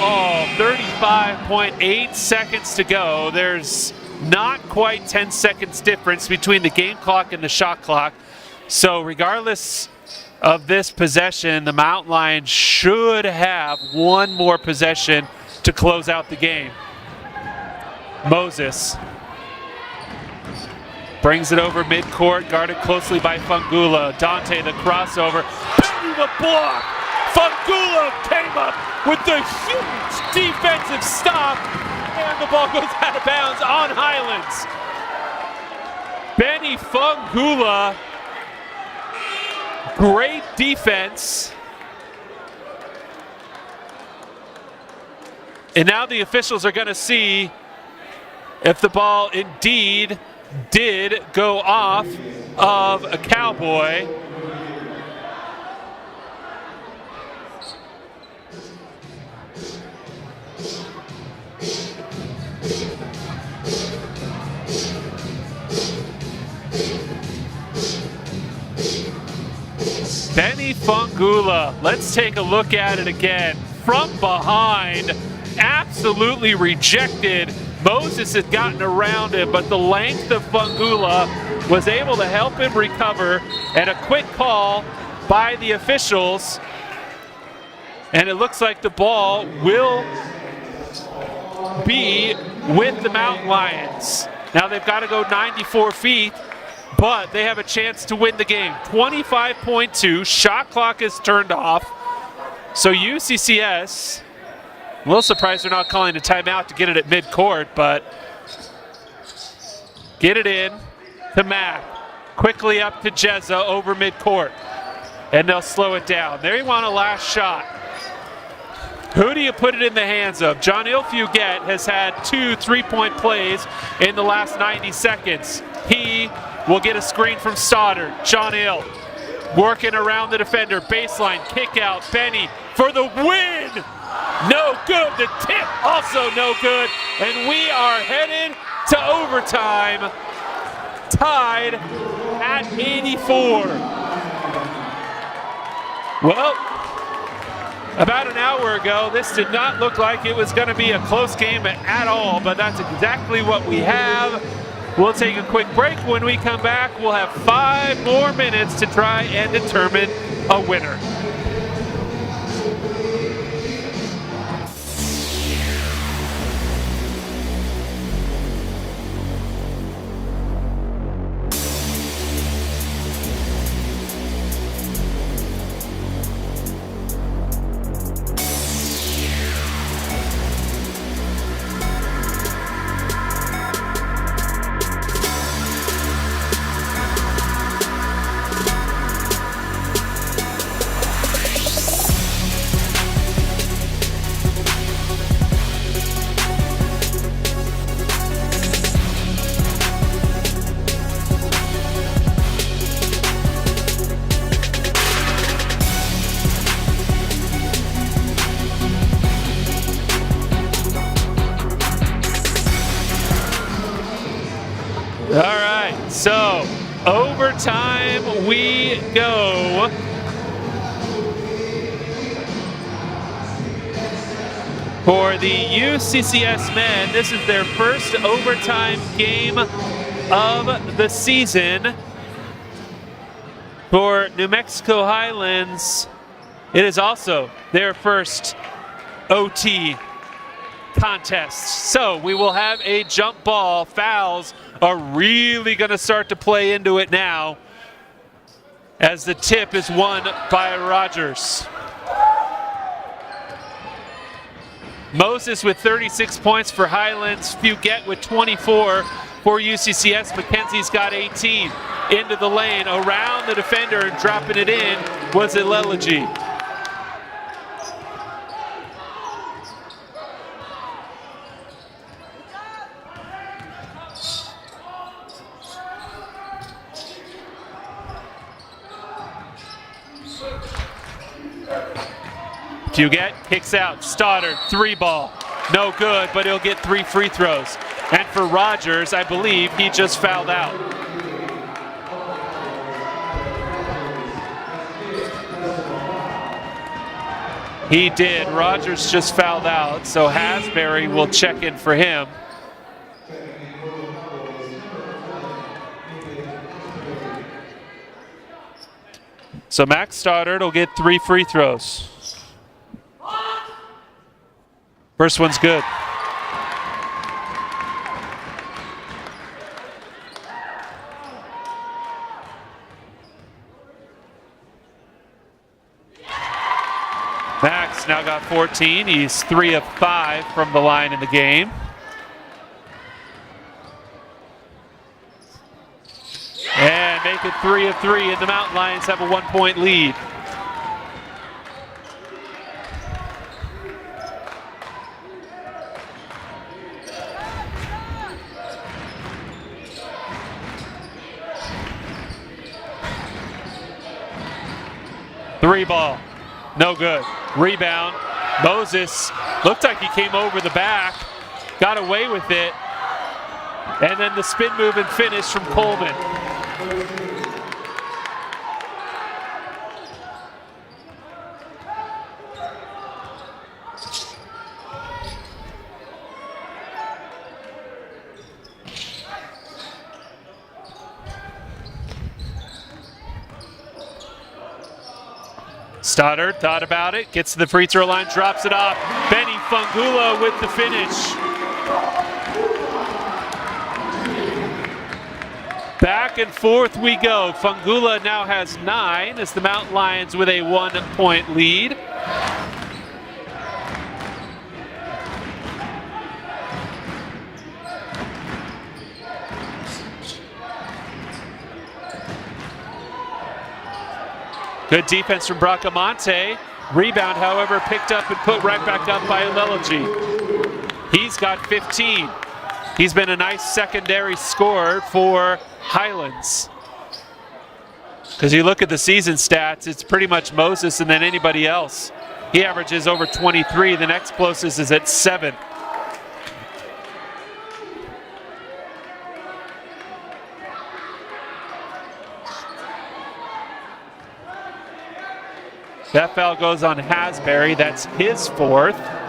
All, 35.8 seconds to go. There's not quite 10 seconds difference between the game clock and the shot clock. So regardless of this possession, the Mountain Lions should have one more possession to close out the game. Moses brings it over midcourt, guarded closely by Fungula. Dante, the crossover. Benny, the block! Fungula came up with the huge defensive stop, and the ball goes out of bounds on Highlands. Benny Fungula, great defense. And now the officials are going to see if the ball indeed did go off of a Cowboy. Benny Fungula, let's take a look at it again. From behind, absolutely rejected. Moses had gotten around him, but the length of Fungula was able to help him recover, and a quick call by the officials. And it looks like the ball will be with the Mountain Lions. Now they've got to go 94 feet, but they have a chance to win the game. 25.2, shot clock is turned off. So UCCS, I'm a little surprised they're not calling a timeout to get it at midcourt, but get it in to Mack. Quickly up to Jezza over midcourt, and they'll slow it down. They want a last shot. Who do you put it in the hands of? John Hill Huguette has had 2 3-point plays in the last 90 seconds. He will get a screen from Stoddard. John Hill working around the defender. Baseline, kick out. Benny for the win. No good. The tip also no good. And we are headed to overtime. Tied at 84. Well, about an hour ago, this did not look like it was going to be a close game at all, but that's exactly what we have. We'll take a quick break. When we come back, we'll have 5 more minutes to try and determine a winner. All right, so overtime we go. For the UCCS men, this is their first overtime game of the season. For New Mexico Highlands, it is also their first OT contest. So we will have a jump ball. Fouls are really going to start to play into it now, as the tip is won by Rogers. Moses with 36 points for Highlands. Fugett with 24 for UCCS. McKenzie's got 18. Into the lane, around the defender, and dropping it in was Ileleji. Fugett kicks out. Stoddard, 3-ball. No good, but he'll get 3 free throws. And for Rogers, I believe he just fouled out. He did. Rogers just fouled out, so Hasbury will check in for him. So Max Stoddard will get 3 free throws. First one's good. Max now got 14. He's 3 of 5 from the line in the game. And make it 3 of 3, and the Mountain Lions have a 1-point lead. Three-ball, no good. Rebound, Moses looked like he came over the back, got away with it, and then the spin move and finish from Coleman. Stoddard thought about it, gets to the free throw line, drops it off. Benny Fungula with the finish. Back and forth we go. Fungula now has 9 as the Mountain Lions with a 1-point lead. Good defense from Bracamonte. Rebound, however, picked up and put right back up by Ileleji. He's got 15. He's been a nice secondary scorer for Highlands. Because you look at the season stats, it's pretty much Moses and then anybody else. He averages over 23. The next closest is at 7. That foul goes on Hasbury. That's his 4th.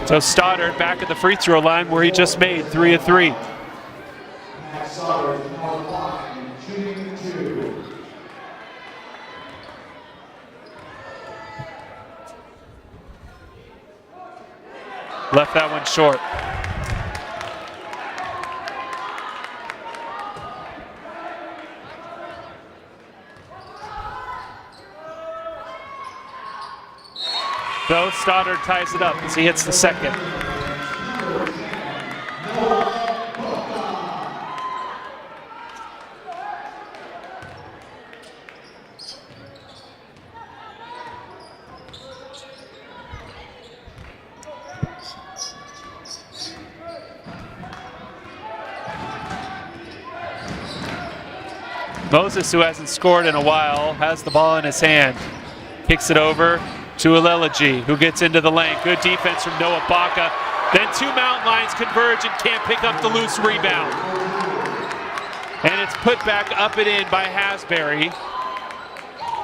So Stoddard back at the free throw line where he just made 3 of 3. Left that one short. Though Stoddard ties it up as he hits the second. Moses, who hasn't scored in a while, has the ball in his hand. Kicks it over to Aleleji, who gets into the lane. Good defense from Noah Baca. Then 2 Mountain Lions converge and can't pick up the loose rebound. And it's put back up and in by Hasbury.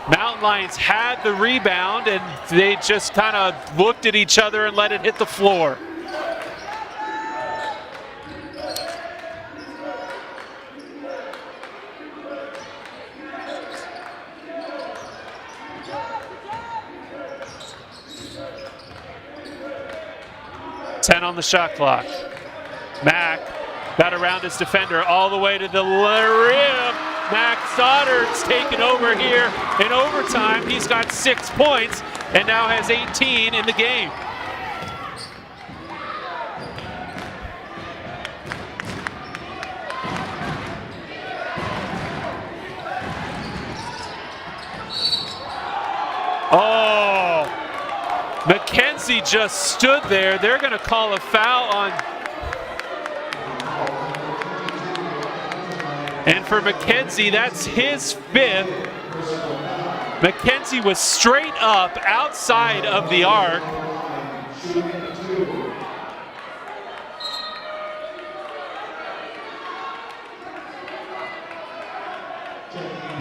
Mountain Lions had the rebound and they just kind of looked at each other and let it hit the floor. On the shot clock. Mack got around his defender all the way to the rim. Mack Stoddard's taken over here in overtime. He's got 6 points and now has 18 in the game. Oh! McKenzie just stood there. They're going to call a foul on. And for McKenzie, that's his 5th. McKenzie was straight up outside of the arc.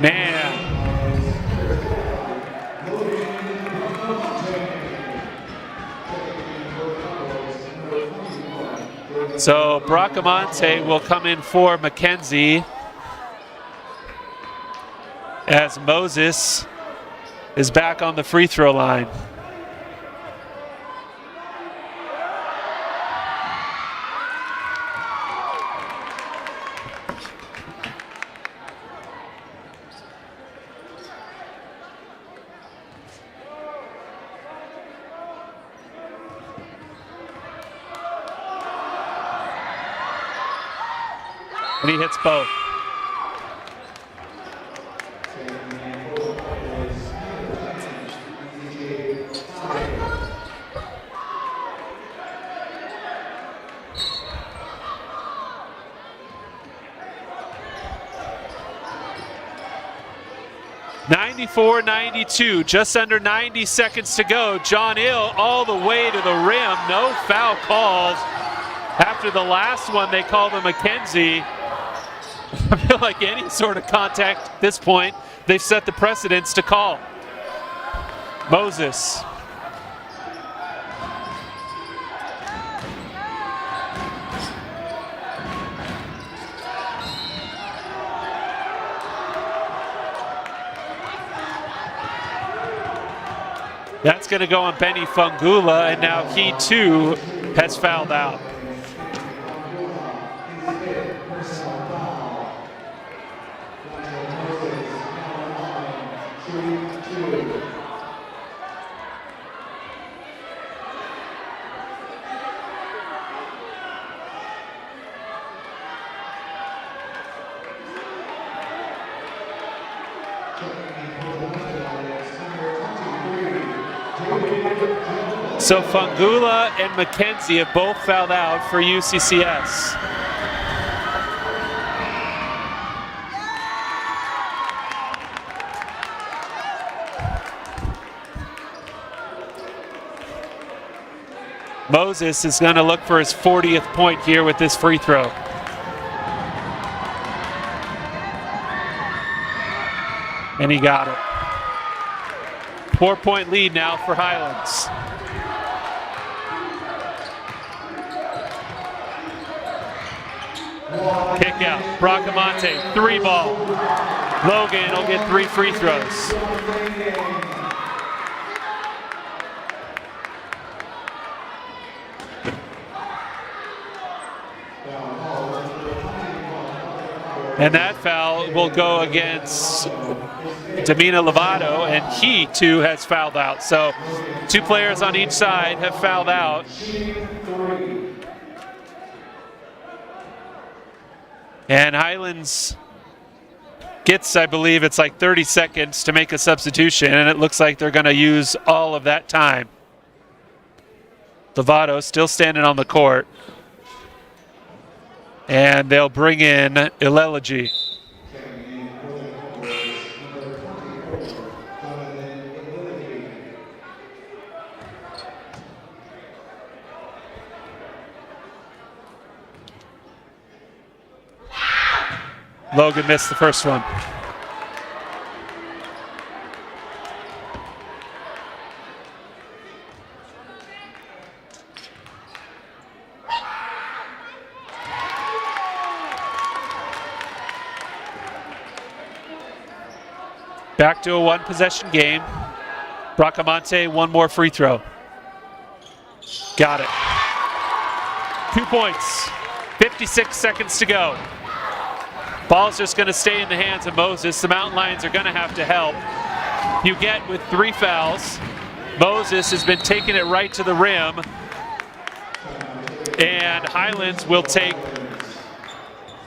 Man. So Bracamonte will come in for McKenzie as Moses is back on the free throw line. And he hits both. .94-92, just under 90 seconds to go. John Ill all the way to the rim. No foul calls. After the last one, they called him McKenzie. I feel like any sort of contact at this point, they've set the precedence to call. Moses. That's going to go on Benny Fungula, and now he too has fouled out. So Fangula and McKenzie have both fouled out for UCCS. Moses is going to look for his 40th point here with this free throw. And he got it. 4-point lead now for Highlands. Kick out. Bracamonte, 3 ball. Logan will get 3 free throws. And that foul will go against Damina Lovato, and he too has fouled out. So 2 players on each side have fouled out. And Highlands gets, I believe it's like 30 seconds to make a substitution, and it looks like they're going to use all of that time. Lovato still standing on the court. And they'll bring in Ileleji. Logan missed the first one. Back to a 1-possession game. Bracamonte, 1 more free throw. Got it. 2 points. 56 seconds to go. Ball's just going to stay in the hands of Moses. The Mountain Lions are going to have to help. Huguette with 3 fouls. Moses has been taking it right to the rim. And Highlands will take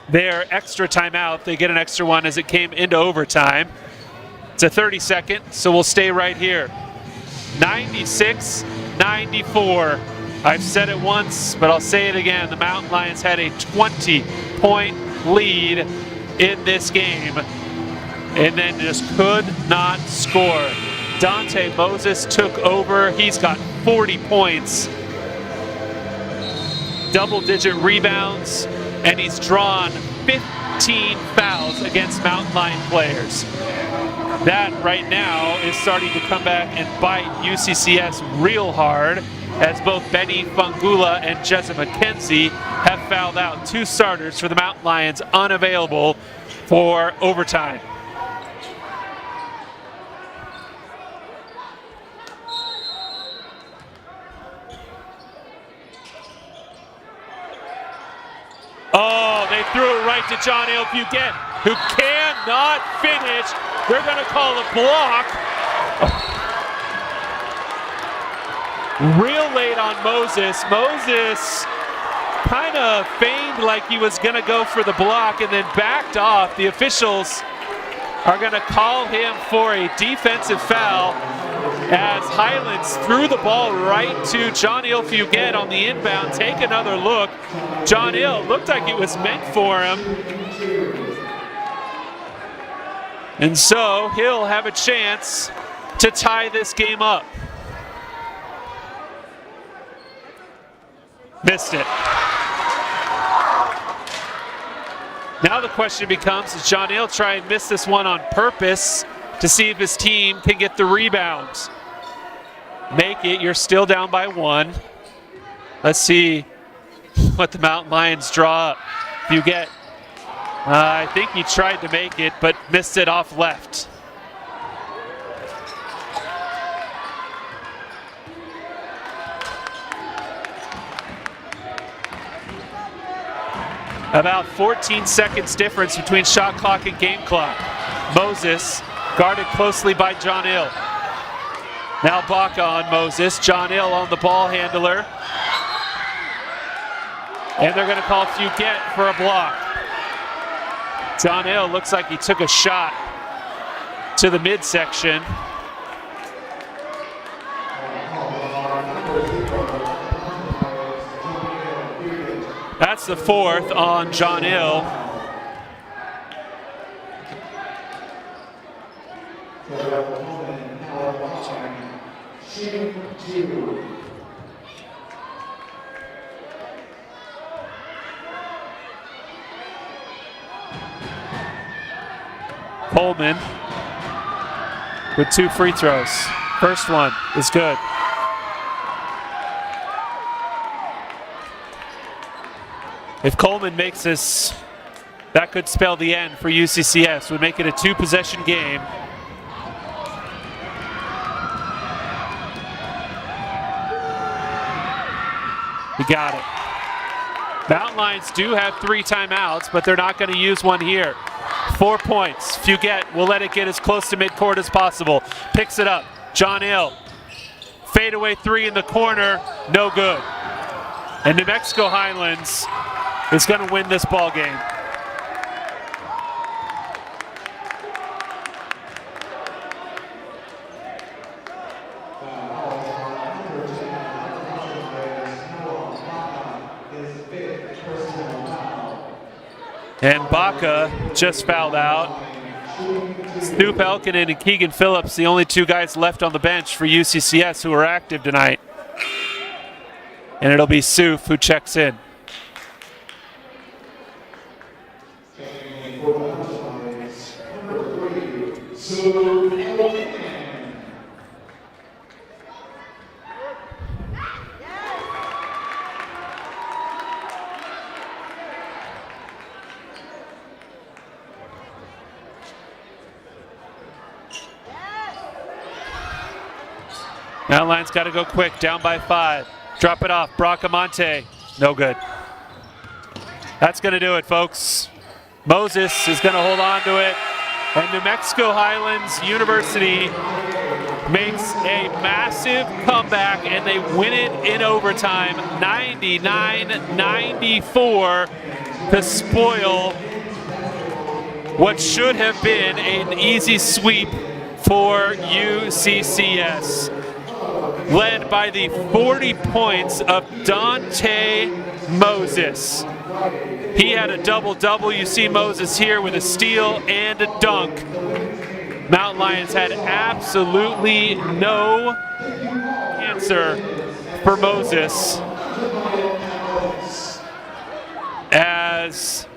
their extra timeout. They get an extra one as it came into overtime. It's a 30-second, so we'll stay right here. 96-94. I've said it once, but I'll say it again. The Mountain Lions had a 20-point lead in this game and then just could not score. Dante Moses took over. He's got 40 points, double-digit rebounds, and he's drawn 15 fouls against Mountain Lion players. That right now is starting to come back and bite UCCS real hard, as both Benny Fangula and Jessa McKenzie have fouled out. 2 starters for the Mountain Lions unavailable for overtime. Oh, they threw it right to John Hill Huguette, who cannot finish. They're going to call a block. Real late on Moses. Moses kind of feigned like he was going to go for the block and then backed off. The officials are going to call him for a defensive foul as Highlands threw the ball right to John Hill Huguette on the inbound. Take another look. John Hill looked like it was meant for him. And so he'll have a chance to tie this game up. Missed it. Now the question becomes, does John Hill try and miss this one on purpose to see if his team can get the rebounds? Make it. You're still down by 1. Let's see what the Mountain Lions draw up. Huguette. I think he tried to make it, but missed it off left. About 14 seconds difference between shot clock and game clock. Moses guarded closely by John Hill. Now Baca on Moses. John Hill on the ball handler. And they're going to call Huguette for a block. John Hill looks like he took a shot to the midsection. That's the fourth on John Hill. Coleman with 2 free throws. First one is good. If Coleman makes this, that could spell the end for UCCS. Would make it a 2-possession game. He got it. Mountain Lions do have 3 timeouts, but they're not going to use one here. 4 points. Fugate will let it get as close to midcourt as possible. Picks it up. John Hill. Fadeaway 3 in the corner. No good. And New Mexico Highlands is going to win this ball game. And Baca just fouled out. Snoop Elkinen and Keegan Phillips, the only 2 guys left on the bench for UCCS who are active tonight. And it'll be Soof who checks in. Mountain Lions got to go quick, down by 5. Drop it off, Bracamonte, no good. That's going to do it, folks. Moses is going to hold on to it. And New Mexico Highlands University makes a massive comeback, and they win it in overtime, 99-94, to spoil what should have been an easy sweep for UCCS. Led by the 40 points of Dante Moses. He had a double-double. You see Moses here with a steal and a dunk. Mountain Lions had absolutely no answer for Moses, as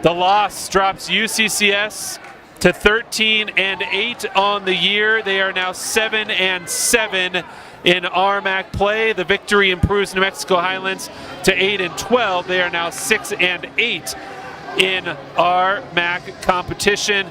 the loss drops UCCS to 13-8 on the year. They are now 7-7 in RMAC play. The victory improves New Mexico Highlands to 8-12. They are now 6-8 in RMAC competition.